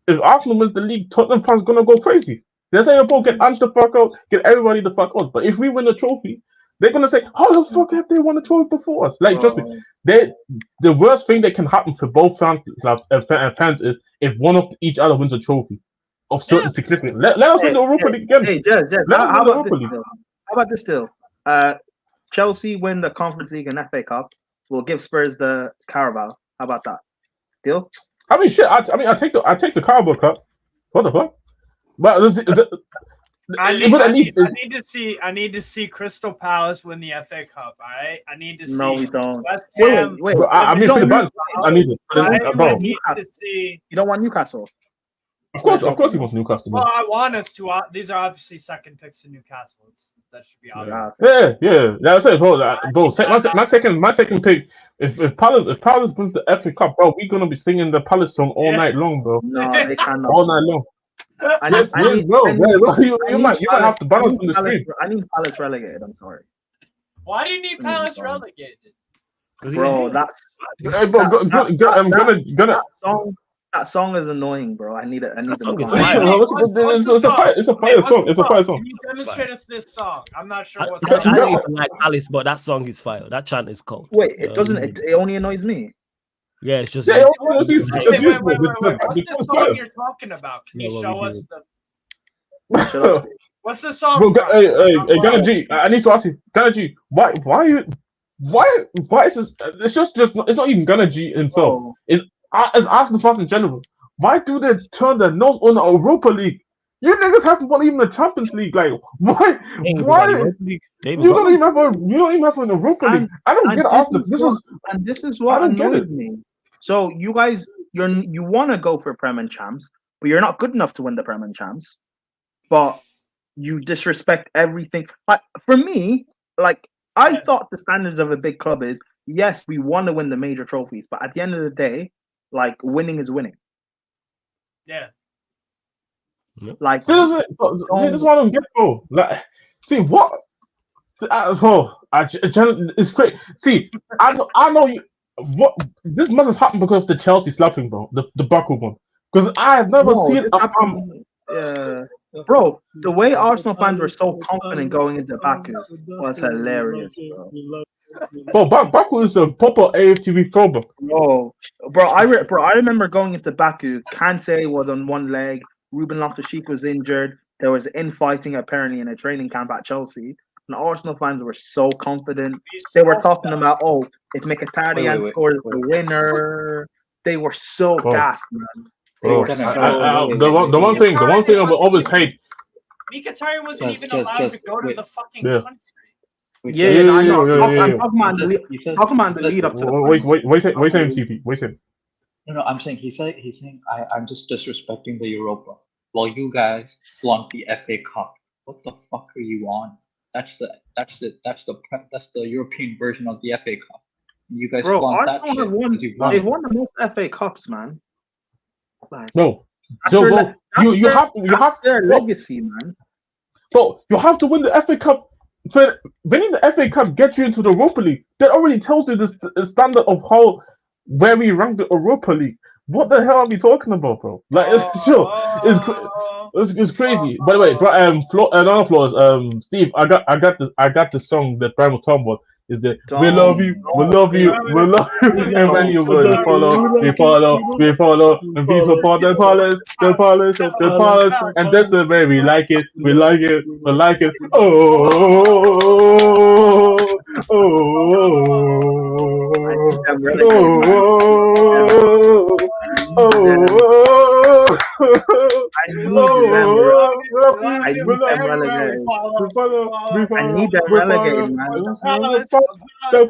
[SPEAKER 4] if Arsenal wins the league, Tottenham fans gonna go crazy. They're saying, "Bro, get Ange the fuck out, get everybody the fuck out." But if we win the trophy, they're gonna say, "How the fuck have they won a trophy before us?" Like, trust me, the worst thing that can happen for both fans is if one of each other wins a trophy of certain significance. Let us win the Europa League again.
[SPEAKER 3] Hey, Jez, how about this still? Chelsea win the Conference League and FA Cup. We'll give Spurs the Carabao. How about that? Deal?
[SPEAKER 4] I mean, shit. I take the Carabao Cup. What the fuck? But
[SPEAKER 2] I need to see Crystal Palace win the FA Cup. All right, I need to see.
[SPEAKER 3] No, we don't.
[SPEAKER 2] West Ham.
[SPEAKER 3] Wait.
[SPEAKER 4] I need
[SPEAKER 2] to see.
[SPEAKER 3] You don't want Newcastle?
[SPEAKER 4] Of course, he wants Newcastle.
[SPEAKER 2] Well, I want us to. These are obviously second picks to Newcastle. That should be obvious.
[SPEAKER 4] Yeah. That's it, bro. My second pick. If Palace wins the FA Cup, bro, we're gonna be singing the Palace song all night long, bro.
[SPEAKER 3] No, they cannot.
[SPEAKER 4] All night long. You might have to balance on the screen.
[SPEAKER 3] I need Palace relegated. I'm sorry.
[SPEAKER 2] Why do you need Palace relegated?
[SPEAKER 3] Bro, that song is annoying, bro. I need it.
[SPEAKER 4] It's a fire song.
[SPEAKER 2] Can you demonstrate us this song? I'm not sure what
[SPEAKER 1] I
[SPEAKER 2] song.
[SPEAKER 1] don't even like Palace, but that song is fire. That chant is cold.
[SPEAKER 3] Wait, it doesn't. It only annoys me.
[SPEAKER 1] Yeah, it's just.
[SPEAKER 2] Wait. What's the song you're talking about? Can you show us the? What's the song?
[SPEAKER 4] Hey, Ghana G, I need to ask you, Ghana G, why is this? It's not even Ghana G himself.
[SPEAKER 3] Oh.
[SPEAKER 4] It's Arsenal fans in general. Why do they turn their nose on the Europa League? You niggas haven't won even the Champions League. Like, why? You don't even have an Europa League. I don't get Arsenal.
[SPEAKER 3] This is what annoys me. So you guys, you want to go for Prem and Champs, but you're not good enough to win the Prem and Champs. But you disrespect everything. Like, for me, like, I thought the standards of a big club is, yes, we want to win the major trophies, but at the end of the day, like, winning is winning.
[SPEAKER 2] Yeah.
[SPEAKER 3] Like,
[SPEAKER 4] this is what I don't get, bro. Like, see what? It's great. See, I know you. What this must have happened because of the Chelsea slapping, bro. The Baku one. Because I have never seen bro, the way Arsenal fans were so confident going into Baku was hilarious, bro. Baku is a proper AFTV problem.
[SPEAKER 3] Bro, I remember going into Baku. Kante was on one leg. Ruben Loftus-Cheek was injured. There was infighting apparently in a training camp at Chelsea. And Arsenal fans were so confident. They were talking about, if Mkhitaryan scores the winner. They were so gassed, man.
[SPEAKER 4] The one thing I will always hate.
[SPEAKER 2] Mkhitaryan wasn't even allowed to go to the fucking country.
[SPEAKER 3] I know. I'm talking about the lead up to the
[SPEAKER 4] wait, saying CP. Wait, saying.
[SPEAKER 5] No, I'm saying he's saying I'm just disrespecting the Europa. While you guys want the FA Cup, what the fuck are you on? That's the European version of the FA Cup. You guys want that shit.
[SPEAKER 3] They've won the most FA Cups, man. Like,
[SPEAKER 4] no, you have
[SPEAKER 3] their legacy, man.
[SPEAKER 4] Bro, you have to win the FA Cup. Winning the FA Cup gets you into the Europa League. That already tells you the standard of where we rank the Europa League. What the hell are we talking about, bro? Like, it's crazy. By the way, another flaws. Steve, I got the song that Brian was talking about. Is that we love you, and when you follow, and we support the Palace, and that's the way we like it.
[SPEAKER 3] I need them relegated, man.
[SPEAKER 4] The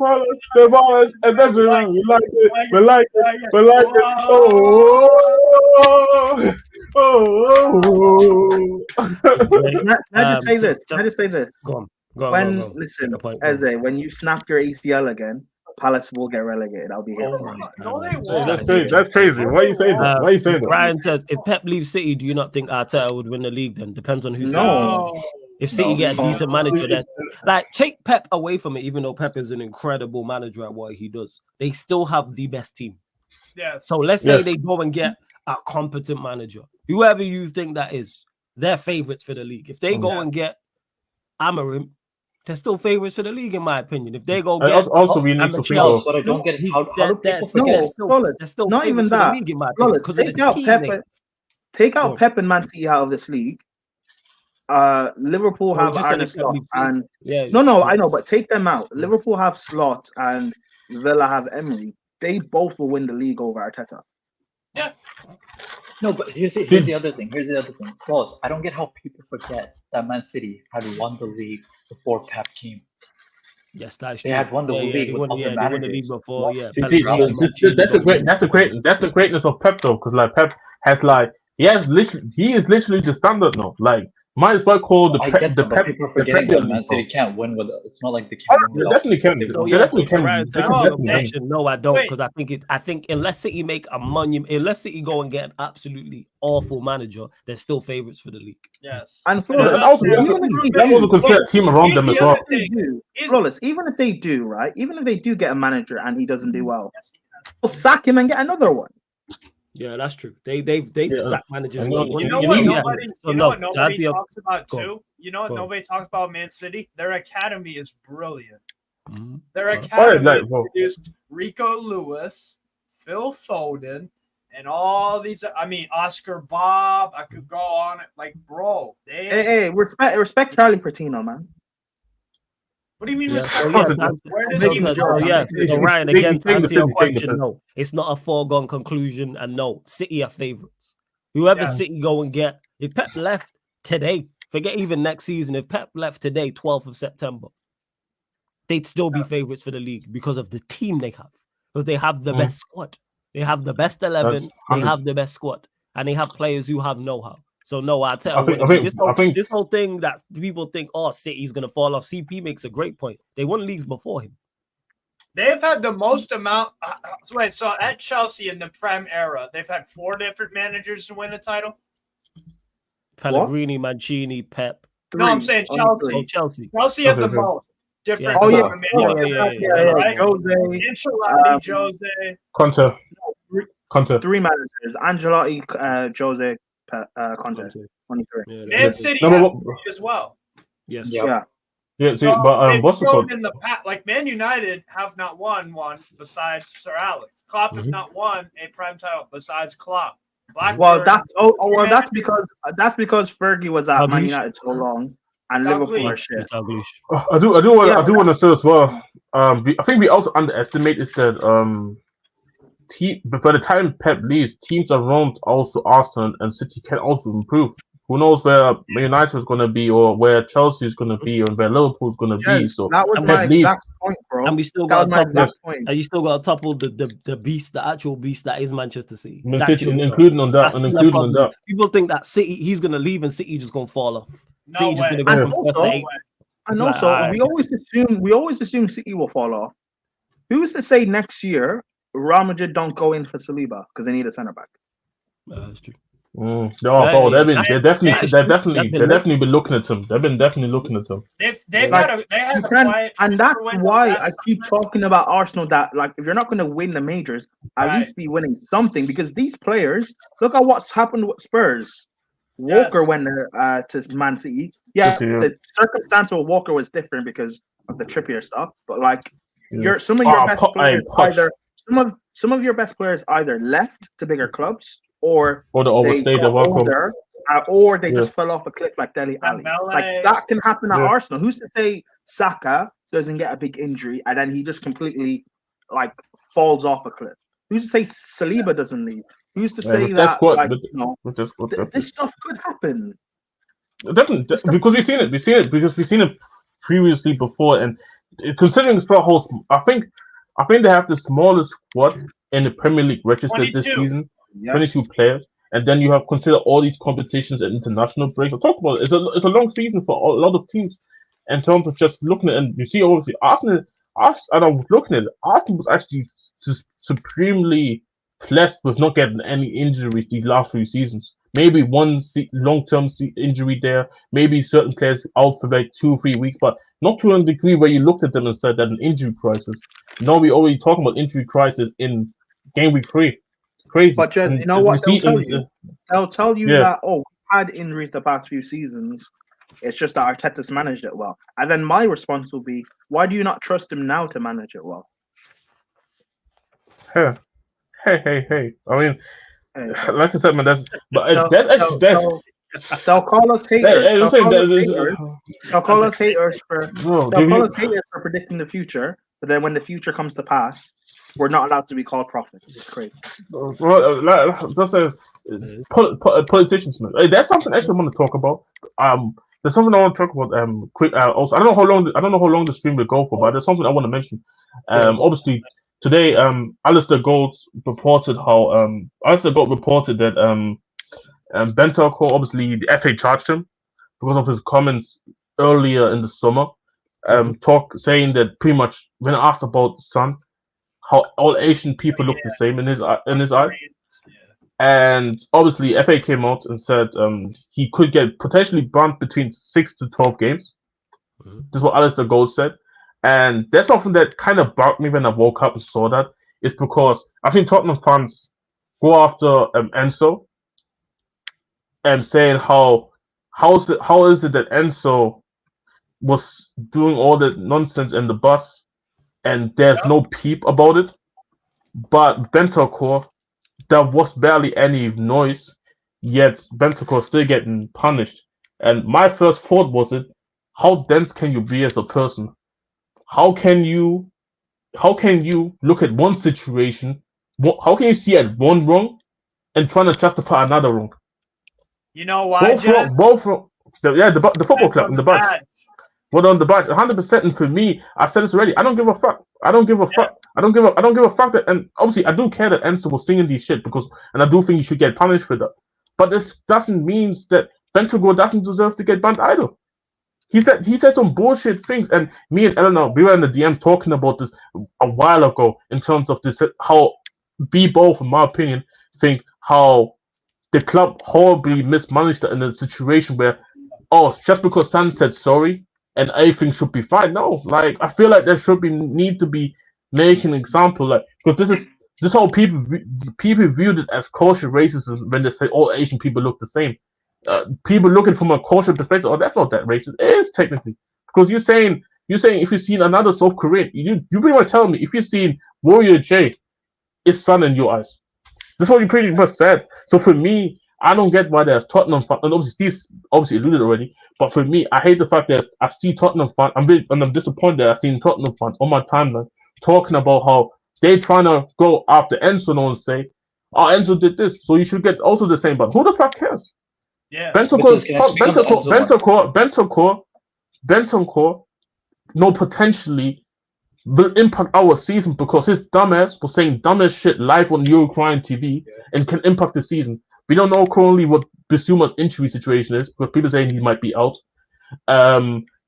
[SPEAKER 4] Palace, and that's the way we like it.
[SPEAKER 3] Can I just say this?
[SPEAKER 1] Go on.
[SPEAKER 3] Listen, Eze, when you snap your ACL again, Palace will get relegated. I'll be here.
[SPEAKER 4] That's crazy. Why are you saying that?
[SPEAKER 1] Brian says, if Pep leaves City, do you not think Arteta would win the league then? Depends on who's If City get a decent manager, then take Pep away from it, even though Pep is an incredible manager at what he does. They still have the best team.
[SPEAKER 2] Yeah.
[SPEAKER 1] So let's say they go and get a competent manager, whoever you think that is, they're favourites for the league. If they go and get Amarim, they're still favourites for the league, in my opinion. If they go get
[SPEAKER 4] also we need to think of
[SPEAKER 5] what I don't get. How do people forget?
[SPEAKER 1] they're still
[SPEAKER 3] not even
[SPEAKER 1] for
[SPEAKER 3] that.
[SPEAKER 1] the league, in my opinion, because of the team.
[SPEAKER 3] Take out Pep and Man City out of this league. Liverpool have Arne Slot and I know, but take them out. Liverpool have Slot and Villa have Emery. They both will win the league over Arteta.
[SPEAKER 2] Yeah.
[SPEAKER 5] No, but here's the other thing. Boss, I don't get how people forget that Man City had won the league before Pep came.
[SPEAKER 1] Yes, that's
[SPEAKER 5] true.
[SPEAKER 1] They
[SPEAKER 5] had won the league.
[SPEAKER 1] They won the league before. Yeah,
[SPEAKER 4] that's the greatness of Pep though, because like Pep has he is literally the standard now. Like, might as well call the Pep.
[SPEAKER 5] People are forgetting that Man City can't win with it. It's not like they can't win.
[SPEAKER 4] They definitely can. They definitely can.
[SPEAKER 1] No, I don't, because I think unless City make a monument, unless City go and get an absolutely awful manager, they're still favourites for the league.
[SPEAKER 2] Yes,
[SPEAKER 3] and Flawless.
[SPEAKER 4] That was a complete team around them as well.
[SPEAKER 3] Flawless. Even if they do, right? Even if they do get a manager and he doesn't do well, they'll sack him and get another one.
[SPEAKER 1] Yeah, that's true. They've sacked managers.
[SPEAKER 2] You know what nobody talks about too? You know what nobody talks about Man City? Their academy is brilliant. Mm-hmm. Their academy produced Rico Lewis, Phil Foden, and all these. I mean, Oscar Bob. I could go on it. Like, bro.
[SPEAKER 3] Hey, respect Charlie Patino, man.
[SPEAKER 2] What do you mean?
[SPEAKER 1] Where does he go? Yeah. So Ryan, again, to answer your question, no, it's not a foregone conclusion, and no, City are favourites. Whoever City go and get, if Pep left today, forget even next season. If Pep left today, 12th of September, they'd still be favourites for the league because of the team they have, because they have the best squad, they have the best 11, they have the best squad, and they have players who have know-how. So no, I tell you, this whole thing that people think, City's gonna fall off. CP makes a great point. They won leagues before him.
[SPEAKER 2] They've had the most amount. So at Chelsea in the Prem era, they've had 4 different managers to win a title.
[SPEAKER 1] Pellegrini, Mancini, Pep.
[SPEAKER 3] 3.
[SPEAKER 2] No, I'm saying Chelsea. Chelsea has the most different.
[SPEAKER 3] Right?
[SPEAKER 2] Jose, Ancelotti,
[SPEAKER 4] Conte.
[SPEAKER 3] 3 managers: Ancelotti, Jose. Conte 23.
[SPEAKER 2] Man City as well.
[SPEAKER 1] Yes.
[SPEAKER 3] Yeah.
[SPEAKER 2] So
[SPEAKER 4] what's the point?
[SPEAKER 2] In the past, like Man United have not won one besides Sir Alex. Klopp has not won a prime title besides Klopp.
[SPEAKER 3] Blackburn, that's because Fergie was at Man United so long and Liverpool are shit.
[SPEAKER 4] I do want to say as well. I think we also underestimate is that but by the time Pep leaves, teams around also Arsenal and City can also improve. Who knows where Man United is going to be, or where Chelsea is going to be, or where Liverpool is going to be? So
[SPEAKER 3] that was my exact point, bro.
[SPEAKER 1] And we still got and you still got to topple the beast, the actual beast that is Manchester City.
[SPEAKER 4] Including on that.
[SPEAKER 1] People think that City, he's going to leave and City just going to fall off.
[SPEAKER 2] No
[SPEAKER 1] City just going to go from 1st to 8th.
[SPEAKER 3] And also, we always assume City will fall off. Who's to say next year Real Madrid don't go in for Saliba because they need a centre back?
[SPEAKER 1] That's true.
[SPEAKER 4] They're definitely been looking at him. They've been definitely looking at him.
[SPEAKER 2] They had a quiet,
[SPEAKER 3] and that's why I keep talking about Arsenal. That like, if you're not going to win the majors, at least be winning something. Because these players, look at what's happened with Spurs. Walker went to Man City. Yeah, the circumstance with Walker was different because of the Trippier stuff. But like, some of your best players some of your best players either left to bigger clubs or
[SPEAKER 4] they overstayed their welcome,
[SPEAKER 3] or they just fell off a cliff like Dele Alli. Like that can happen at Arsenal. Who's to say Saka doesn't get a big injury and then he just completely like falls off a cliff? Who's to say Saliba doesn't leave? Who's to say that this stuff could happen?
[SPEAKER 4] Definitely, because we've seen it previously before, and considering the whole, I think they have the smallest squad in the Premier League registered this season. 22 players, and then you have considered all these competitions and international breaks. I talk about it. It's a long season for a lot of teams in terms of just looking at, and you see obviously Arsenal. And I was looking at it, Arsenal was actually supremely blessed with not getting any injuries these last few seasons. Maybe one long-term injury there, maybe certain players out for like 2 or 3 weeks, but not to a degree where you looked at them and said that an injury crisis. Now we're already talking about injury crisis in game week 3. crazy.
[SPEAKER 3] But Jed,
[SPEAKER 4] And
[SPEAKER 3] you know what they'll tell you? They'll tell you
[SPEAKER 4] yeah.
[SPEAKER 3] that, oh, we had injuries the past few seasons. It's just that Arteta's managed it well. And then my response will be, why do you not trust him now to manage it well?
[SPEAKER 4] Hey. I mean, like I said, man,
[SPEAKER 3] they'll call us haters. They'll call us haters for predicting the future. But then when the future comes to pass, we're not allowed to be called prophets. It's crazy.
[SPEAKER 4] Politicians, man. That's something actually I want to talk about. There's something I want to talk about. Quick. Also, I don't know how long the stream will go for, but there's something I want to mention. Obviously, today, Alistair Gold reported that Bentancur, obviously the FA charged him because of his comments earlier in the summer, saying that pretty much when asked about Son, how all Asian people look the same in his eyes. And obviously, FA came out and said he could get potentially banned between 6 to 12 games. This is what Alistair Gold said. And that's something that kind of bugged me when I woke up and saw that. It's because I think Tottenham fans go after Enzo and saying how is it that Enzo was doing all that nonsense in the bus and there's no peep about it. But Bentancur, there was barely any noise, yet Bentancur still getting punished. And my first thought was how dense can you be as a person? How can you look at one situation? How can you see at one wrong and trying to justify another wrong?
[SPEAKER 2] You know why?
[SPEAKER 4] The football club and the badge. But on the badge, 100%. And for me, I said this already. I don't give a fuck. I don't give a fuck that. And obviously, I do care that Enzo was singing these shit and I do think he should get punished for that. But this doesn't mean that Bentancur doesn't deserve to get banned either. He said some bullshit things, and me and Eleanor, we were in the DMs talking about this a while ago in terms of this, how we both, in my opinion, think how the club horribly mismanaged in a situation where, just because San said sorry and everything should be fine. No, like I feel like there need to be making an example, like because this is how people view this as cultural racism when they say all Asian people look the same. People looking from a cultural perspective, that's not that racist. It is technically, because you're saying if you've seen another South Korean, you pretty much tell me if you've seen Warrior J, it's Sun in your eyes. That's what you pretty much said. So for me, I don't get why there's Tottenham fans, and obviously Steve's obviously alluded already. But for me, I hate the fact that I see Tottenham fans. I'm disappointed that I've seen Tottenham fans on my timeline talking about how they're trying to go after Enzo and say, Enzo did this, so you should get also the same. But who the fuck cares?
[SPEAKER 2] Yeah.
[SPEAKER 4] Bentancur, potentially will impact our season because his dumbass was saying dumbass shit live on Ukraine TV and can impact the season. We don't know currently what Bissouma's injury situation is, because people saying he might be out.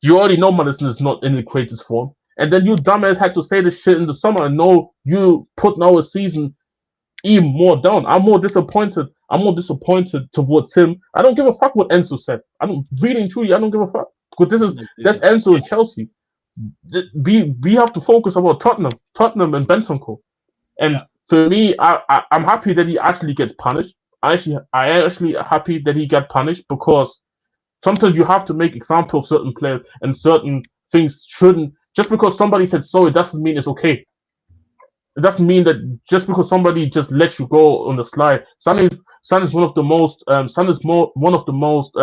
[SPEAKER 4] You already know Madison is not in the greatest form. And then you dumbass had to say this shit in the summer and know you putting our season even more down. I'm more disappointed towards him. I don't give a fuck what Enzo said. I don't give a fuck. Because that's Enzo and Chelsea. We have to focus about Tottenham and Bentancur. And for me, I'm happy that he actually gets punished. I actually happy that he got punished because sometimes you have to make example of certain players and certain things shouldn't. Just because somebody said so, it doesn't mean it's okay. It doesn't mean that just because somebody just lets you go on the slide. Son is one of the most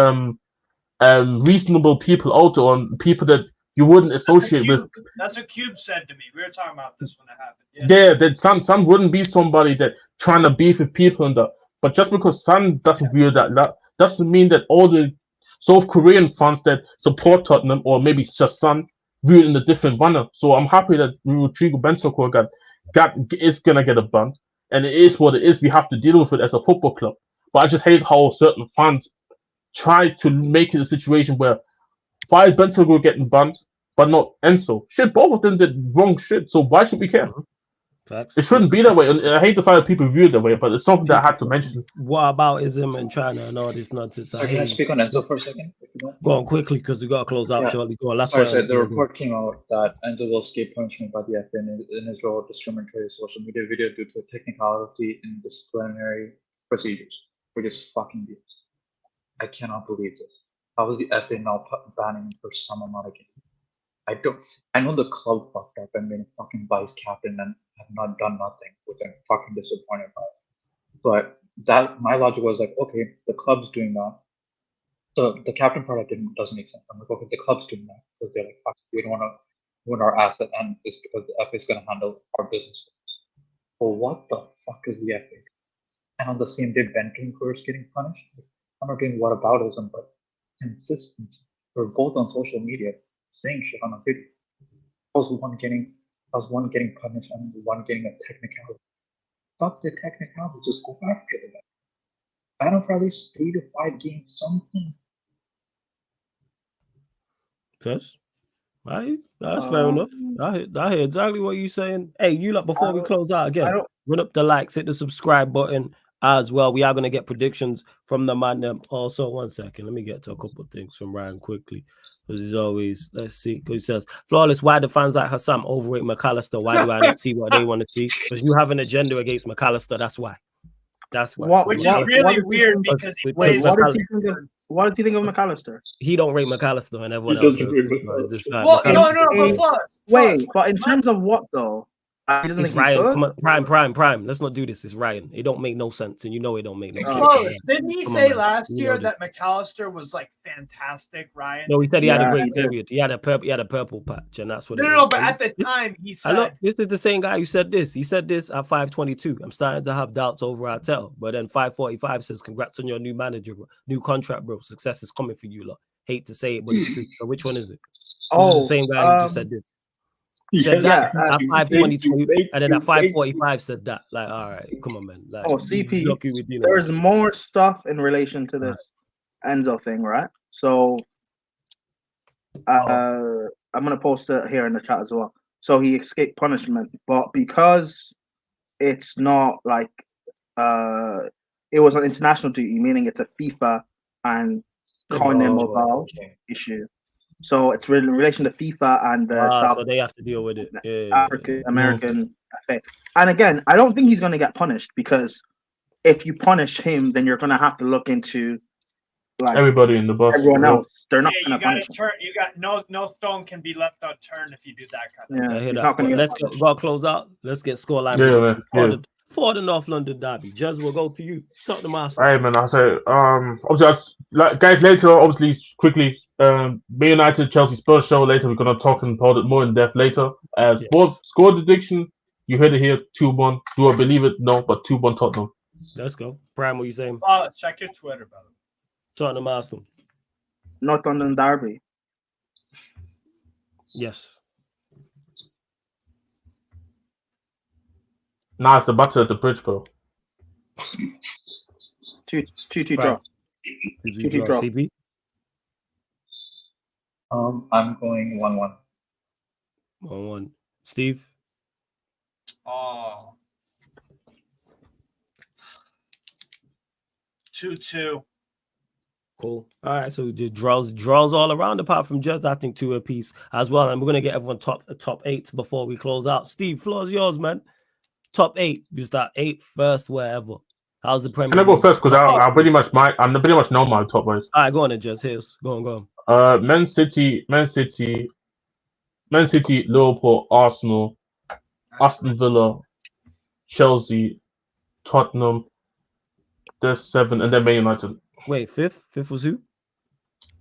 [SPEAKER 4] reasonable people out there, and people that you wouldn't associate with.
[SPEAKER 2] That's what Cube said to me. We were talking about this when it happened.
[SPEAKER 4] Yeah, that Son wouldn't be somebody that trying to beef with people and that. But just because Son doesn't view that doesn't mean that all the South Korean fans that support Tottenham or maybe just Son view it in a different manner. So I'm happy that Rodrigo Bentancur is gonna get a ban, and it is what it is. We have to deal with it as a football club. But I just hate how certain fans try to make it a situation where why is Bentancur getting banned but not Enzo? Shit, both of them did wrong shit. So why should we care?
[SPEAKER 1] Facts.
[SPEAKER 4] It shouldn't be that way. I hate the fact that people view it that way, but it's something that I had to mention.
[SPEAKER 1] What aboutism and China and all this nonsense?
[SPEAKER 5] So can I speak on Enzo for a second?
[SPEAKER 1] Go on quickly because we got to close out shortly. Go on. Last
[SPEAKER 5] Sorry, the report came out that Enzo will escape punishment by the FA in his role of discriminatory social media video due to a technicality in disciplinary procedures, which is fucking BS. I cannot believe this. How is the FA now banning him for some amount of games? I know the club fucked up and been a fucking vice captain and have not done nothing, which I'm fucking disappointed by. But my logic was like, okay, the club's doing that. So the captain part doesn't make sense. I'm like, okay, the club's doing that because they're like, fuck, we don't want to ruin our asset, and it's because the FA is going to handle our business. But what the fuck is the FA? And on the same day, Bentancur is getting punished. I'm not doing whataboutism, but consistency. We're both on social media saying shit on a video. I was one getting punished and one getting a technicality. Fuck the technicality, just go after the guy. Ban him for at least 3 to 5 games, something.
[SPEAKER 1] First, right? That's fair enough. I hear exactly what you're saying. Hey, you lot, before we close out again, run up the likes, hit the subscribe button as well. We are going to get predictions from the man. Also, 1 second. Let me get to a couple of things from Ryan quickly. Because he's always, let's see. Because he says, Flawless, why do fans like Hassam overrate McAllister? Why do I not see what they want to see? Because you have an agenda against McAllister. That's why. That's why.
[SPEAKER 2] Which is really weird because he plays.
[SPEAKER 3] What does he think of McAllister?
[SPEAKER 1] He don't rate McAllister and everyone else.
[SPEAKER 3] Wait, but in terms of what though? He doesn't think
[SPEAKER 1] Ryan.
[SPEAKER 3] he's
[SPEAKER 1] Come on, prime. Let's not do this. It's Ryan. It don't make no sense, and you know it don't make no sense.
[SPEAKER 2] Well, didn't he say last year that McAllister was like fantastic, Ryan?
[SPEAKER 1] No, he said he had a great period. He had a purple patch, and that's what.
[SPEAKER 2] No, but at the time he said.
[SPEAKER 1] Look, this is the same guy who said this. He said this at 5:22. I'm starting to have doubts over Arteta, but then 5:45 says, "Congrats on your new manager, new contract, bro. Success is coming for you, lot." Hate to say it, but it's true. So which one is it? This is the same guy who just said this. Said that at 5:22, and then at 5:45 said that. Like, all right, come on, man. Like,
[SPEAKER 3] CP, there's more stuff in relation to this Enzo thing, right? So, I'm gonna post it here in the chat as well. So he escaped punishment, but because it's not like it was an international duty, meaning it's a FIFA and CONMEBOL issue. So it's in relation to FIFA and the South.
[SPEAKER 1] So they have to deal with it.
[SPEAKER 3] African American FA. And again, I don't think he's going to get punished because if you punish him, then you're going to have to look into like
[SPEAKER 4] everybody in the bus.
[SPEAKER 3] Everyone else, they're not
[SPEAKER 2] going
[SPEAKER 3] to punish
[SPEAKER 2] him. You got no stone can be left unturned if you do that kind of
[SPEAKER 3] thing.
[SPEAKER 1] Let's go close out. Let's get scoreline. For the North London derby. Jez, we'll go to you. Talk to Master.
[SPEAKER 4] Hey man, I say obviously guys later, obviously quickly, Man United, Chelsea, Spurs show later. We're gonna talk about it more in depth later. Score prediction, you heard it here, 2-1. Do I believe it? No, but 2-1 Tottenham.
[SPEAKER 1] Let's go. Prime, what you saying?
[SPEAKER 2] Let's check your Twitter, brother.
[SPEAKER 1] Tottenham Master.
[SPEAKER 3] North London derby.
[SPEAKER 1] Yes.
[SPEAKER 4] Nah, it's the butter at the bridge, bro.
[SPEAKER 3] 2-2 draw.
[SPEAKER 1] 2-2 draw. CP?
[SPEAKER 5] I'm going 1-1.
[SPEAKER 1] 1-1. Steve?
[SPEAKER 2] 2-2.
[SPEAKER 1] Cool. All right, so the draws all around apart from just I think 2 apiece as well. And we're gonna get everyone top 8 before we close out. Steve, floor's yours, man. Top 8. You start 8th, first, wherever. How's the Premier League?
[SPEAKER 4] Can I go first? Because I pretty much know my top boys.
[SPEAKER 1] All right, go on then, Jez. Here's go on.
[SPEAKER 4] Man City, Liverpool, Arsenal, Aston Villa, Chelsea, Tottenham. There's 7, and then Man United.
[SPEAKER 1] Wait, 5th? 5th was who?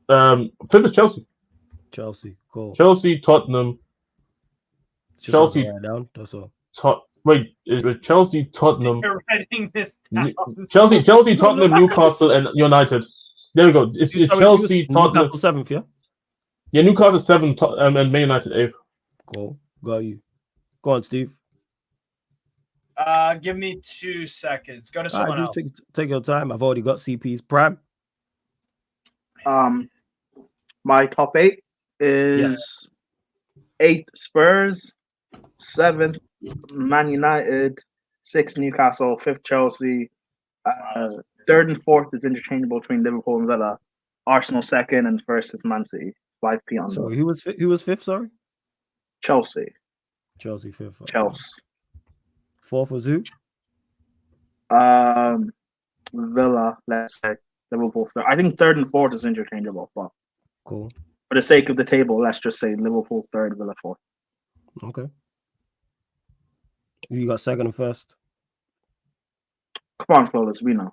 [SPEAKER 4] 5th is Chelsea.
[SPEAKER 1] Chelsea, cool.
[SPEAKER 4] Chelsea, Tottenham. Chelsea
[SPEAKER 1] down. That's all.
[SPEAKER 4] Wait, is it Chelsea, Tottenham?
[SPEAKER 2] You're writing this down.
[SPEAKER 4] Chelsea, Tottenham, Newcastle, and United. There we go. It's Chelsea, Tottenham.
[SPEAKER 1] Newcastle 7th, yeah?
[SPEAKER 4] Yeah, Newcastle 7th, and Man United 8th.
[SPEAKER 1] Cool. Got you. Go on, Steve.
[SPEAKER 2] Give me 2 seconds. Go to someone else.
[SPEAKER 1] Take your time. I've already got CP's Prime.
[SPEAKER 3] My top 8 is 8th Spurs, 7th Man United, 6th Newcastle, 5th Chelsea, 3rd and 4th is interchangeable between Liverpool and Villa. Arsenal 2nd and 1st is Man City. 5p on.
[SPEAKER 1] Sorry, who was 5th? Sorry,
[SPEAKER 3] Chelsea.
[SPEAKER 1] Chelsea 5th. Okay.
[SPEAKER 3] Chelsea.
[SPEAKER 1] 4th was who?
[SPEAKER 3] Villa. Let's say Liverpool 3rd. I think 3rd and 4th is interchangeable, but
[SPEAKER 1] Cool.
[SPEAKER 3] for the sake of the table, let's just say Liverpool 3rd, Villa 4th.
[SPEAKER 1] Okay. You got 2nd and 1st.
[SPEAKER 3] Come on, Flawless. We know.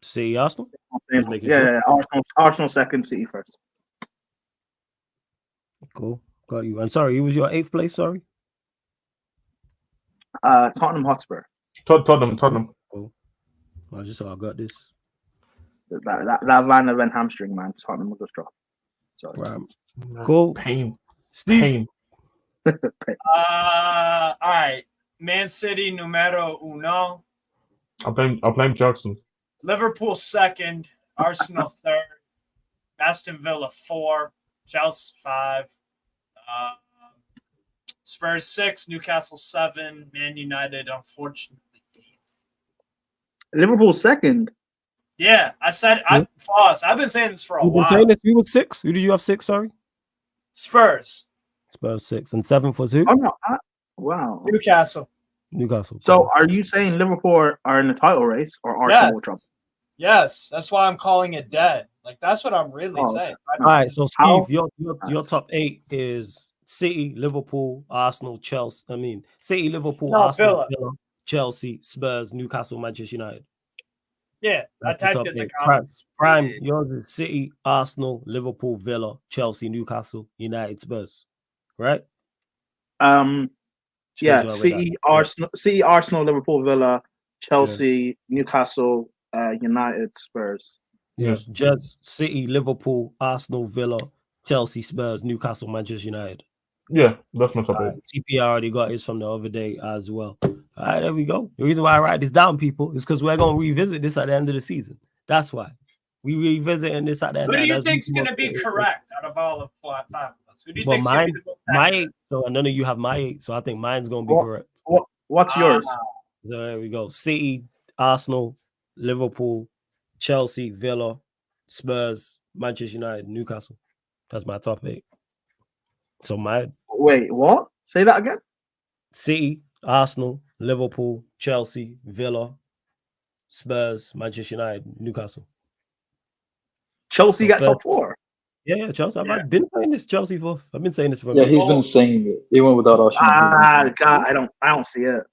[SPEAKER 1] City, Arsenal.
[SPEAKER 3] Yeah. Arsenal 2nd, City 1st.
[SPEAKER 1] Cool. Got you. And sorry, who was your 8th place? Sorry.
[SPEAKER 3] Tottenham Hotspur.
[SPEAKER 4] Tottenham.
[SPEAKER 1] Cool. I just thought I got this.
[SPEAKER 3] That Van Event hamstring, man. Tottenham will just drop. So
[SPEAKER 1] Right. Cool.
[SPEAKER 4] Pain.
[SPEAKER 1] Steve.
[SPEAKER 4] Pain.
[SPEAKER 2] All right. Man City numero uno.
[SPEAKER 4] I blame Jackson.
[SPEAKER 2] Liverpool 2nd. Arsenal 3rd. Aston Villa 4. Chelsea 5. Spurs 6. Newcastle 7. Man United, unfortunately, 8th.
[SPEAKER 3] Liverpool 2nd.
[SPEAKER 2] Yeah, I've been saying this for a
[SPEAKER 1] You've been
[SPEAKER 2] while.
[SPEAKER 1] saying this. Who was 6? Who did you have 6? Sorry.
[SPEAKER 2] Spurs.
[SPEAKER 1] Spurs 6 and 7th was who?
[SPEAKER 3] Oh no! Wow.
[SPEAKER 2] Newcastle.
[SPEAKER 1] Newcastle.
[SPEAKER 3] So, are you saying Liverpool are in the title race, or Arsenal will drop?
[SPEAKER 2] Yes, that's why I'm calling it dead. Like that's what I'm really saying.
[SPEAKER 1] All right, so Steve, your top 8 is City, Liverpool, Arsenal, Chelsea. I mean, City, Liverpool, Arsenal, Villa, Chelsea, Spurs, Newcastle, Manchester United.
[SPEAKER 2] Yeah,
[SPEAKER 1] That's
[SPEAKER 2] I typed it in the comments.
[SPEAKER 1] Prime, yours is City, Arsenal, Liverpool, Villa, Chelsea, Newcastle, United, Spurs. Right?
[SPEAKER 3] Yeah, City, Arsenal, Liverpool, Villa, Chelsea, Newcastle, United, Spurs.
[SPEAKER 1] Yeah, just City, Liverpool, Arsenal, Villa, Chelsea, Spurs, Newcastle, Manchester United.
[SPEAKER 4] Yeah, that's my top 8.
[SPEAKER 1] CPR already got his from the other day as well. All right, there we go. The reason why I write this down, people, is because we're going to revisit this at the end of the season. That's why. We revisiting this at the end.
[SPEAKER 2] Who do you think is going to be correct out of all of 5 of us? Who do you think is going to be the most
[SPEAKER 1] my
[SPEAKER 2] accurate?
[SPEAKER 1] 8, so none of you have my 8, so I think mine's going to be correct.
[SPEAKER 3] What's yours?
[SPEAKER 1] So there we go. City, Arsenal, Liverpool, Chelsea, Villa, Spurs, Manchester United, Newcastle. That's my top 8. So
[SPEAKER 3] wait, what? Say that again.
[SPEAKER 1] City, Arsenal, Liverpool, Chelsea, Villa, Spurs, Manchester United, Newcastle.
[SPEAKER 3] Chelsea got top 4.
[SPEAKER 1] Yeah, Chelsea. I've been saying this. Chelsea 4th. I've been saying this for.
[SPEAKER 6] Yeah, he's been saying it even without Arsenal.
[SPEAKER 3] God, I don't see it,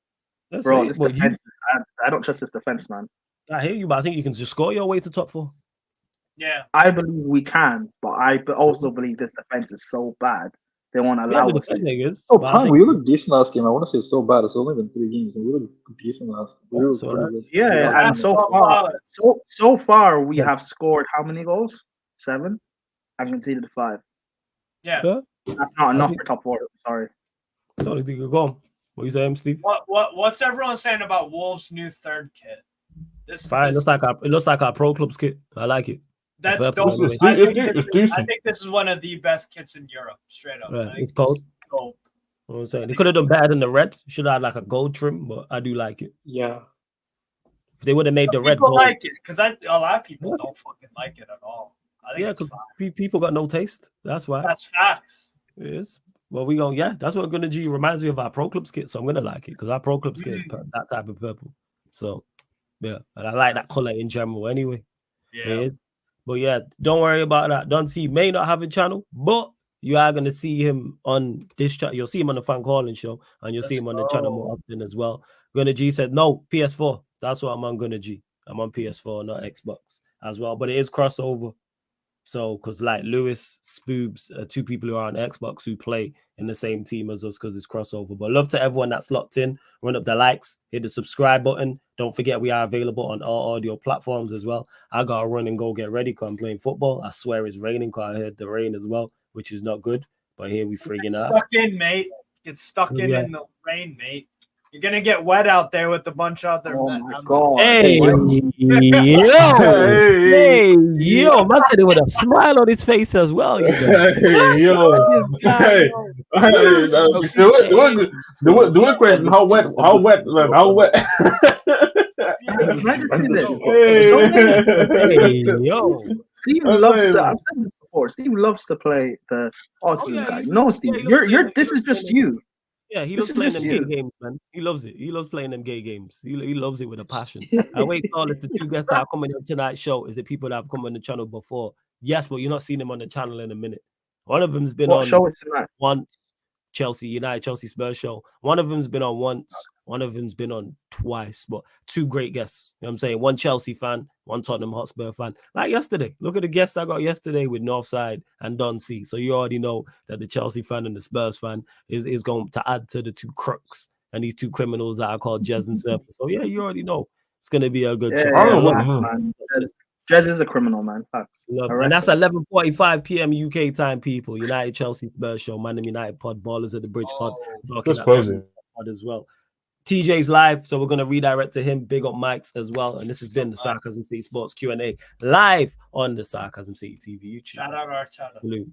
[SPEAKER 3] bro. This defense. I don't trust this defense, man.
[SPEAKER 1] I hear you, but I think you can just score your way to top 4.
[SPEAKER 2] Yeah,
[SPEAKER 3] I believe we can, but I also believe this defense is so bad they won't allow us to.
[SPEAKER 6] Oh, Prime, we looked decent last game. I want to say it's so bad. It's only been 3 games, and we looked decent last game.
[SPEAKER 3] And so far we have scored how many goals? 7. I've conceded 5.
[SPEAKER 2] Yeah,
[SPEAKER 3] that's not enough for top 4. Sorry.
[SPEAKER 1] So you could go on. What you saying, Steve?
[SPEAKER 2] What's everyone saying about Wolves' new 3rd kit?
[SPEAKER 1] It looks like our Pro Clubs kit. I like it.
[SPEAKER 2] That's
[SPEAKER 1] dope.
[SPEAKER 2] I think this is one of the best kits in Europe, straight up.
[SPEAKER 1] Right. It's cold. You know what I'm saying? They could have done better than the red. Should have had like a gold trim, but I do like it.
[SPEAKER 5] Yeah.
[SPEAKER 1] If they would have made the red
[SPEAKER 2] gold.
[SPEAKER 1] People
[SPEAKER 2] like it because a lot of people don't fucking like it at all. I think
[SPEAKER 1] because people got no taste. That's why.
[SPEAKER 2] That's facts.
[SPEAKER 1] It is. Well, that's what Gunnar G reminds me of our Pro Clubs kit. So I'm gonna like it because our Pro Clubs kit is that type of purple. So yeah, and I like that color in general anyway.
[SPEAKER 2] Yeah.
[SPEAKER 1] It is. But yeah, don't worry about that. Dante may not have a channel, but you are going to see him on this channel. You'll see him on the Fan Calling Show, and you'll see him on the channel more often as well. Gunnar G said, no, PS4. That's what I'm on, Gunnar G. I'm on PS4, not Xbox as well. But it is crossover. So, because like Lewis, Spoobs, 2 people who are on Xbox who play in the same team as us because it's crossover. But love to everyone that's locked in. Run up the likes, hit the subscribe button. Don't forget we are available on all audio platforms as well. I got to run and go get ready because I'm playing football. I swear it's raining because I heard the rain as well, which is not good. But here we friggin' out.
[SPEAKER 2] Stuck in, mate. Get stuck in the rain, mate. You're gonna get wet out there with a bunch of other men.
[SPEAKER 3] My God.
[SPEAKER 1] Hey, yo, man said it with a smile on his face as well. You know?
[SPEAKER 4] Hey, yo, the question, how wet, man, how wet.
[SPEAKER 1] Hey, yo.
[SPEAKER 3] Steve loves to. I've said this before. Steve loves to play the autism guy. You know, Steve. This is just you.
[SPEAKER 1] Yeah, he loves playing them gay games, man. He loves it. He loves playing them gay games. He loves it with a passion. I wait for if the two guests that are coming on tonight's show is the people that have come on the channel before. Yes, but you're not seeing them on the channel in a minute. One of them's been on
[SPEAKER 3] show it tonight?
[SPEAKER 1] Once, Chelsea Spurs show. One of them's been on once. One of them's been on twice. But two great guests. You know what I'm saying? One Chelsea fan, one Tottenham Hotspur fan. Like yesterday. Look at the guests I got yesterday with Northside and Don C. So you already know that the Chelsea fan and the Spurs fan is going to add to the two crooks and these two criminals that are called Jez and Surfer. So yeah, you already know it's going to be a good show.
[SPEAKER 3] Jez is a criminal, man. Facts.
[SPEAKER 1] And that's 11:45 p.m. UK time, people. United Chelsea Spurs show, Man United pod, Ballers at the Bridge pod, talking about pod as well. TJ's live, so we're gonna redirect to him. Big up mics as well, and this has been the Sarcasm City Sports Q&A live on the Sarcasm City TV YouTube.
[SPEAKER 2] Shout out Arteta.
[SPEAKER 1] Salute.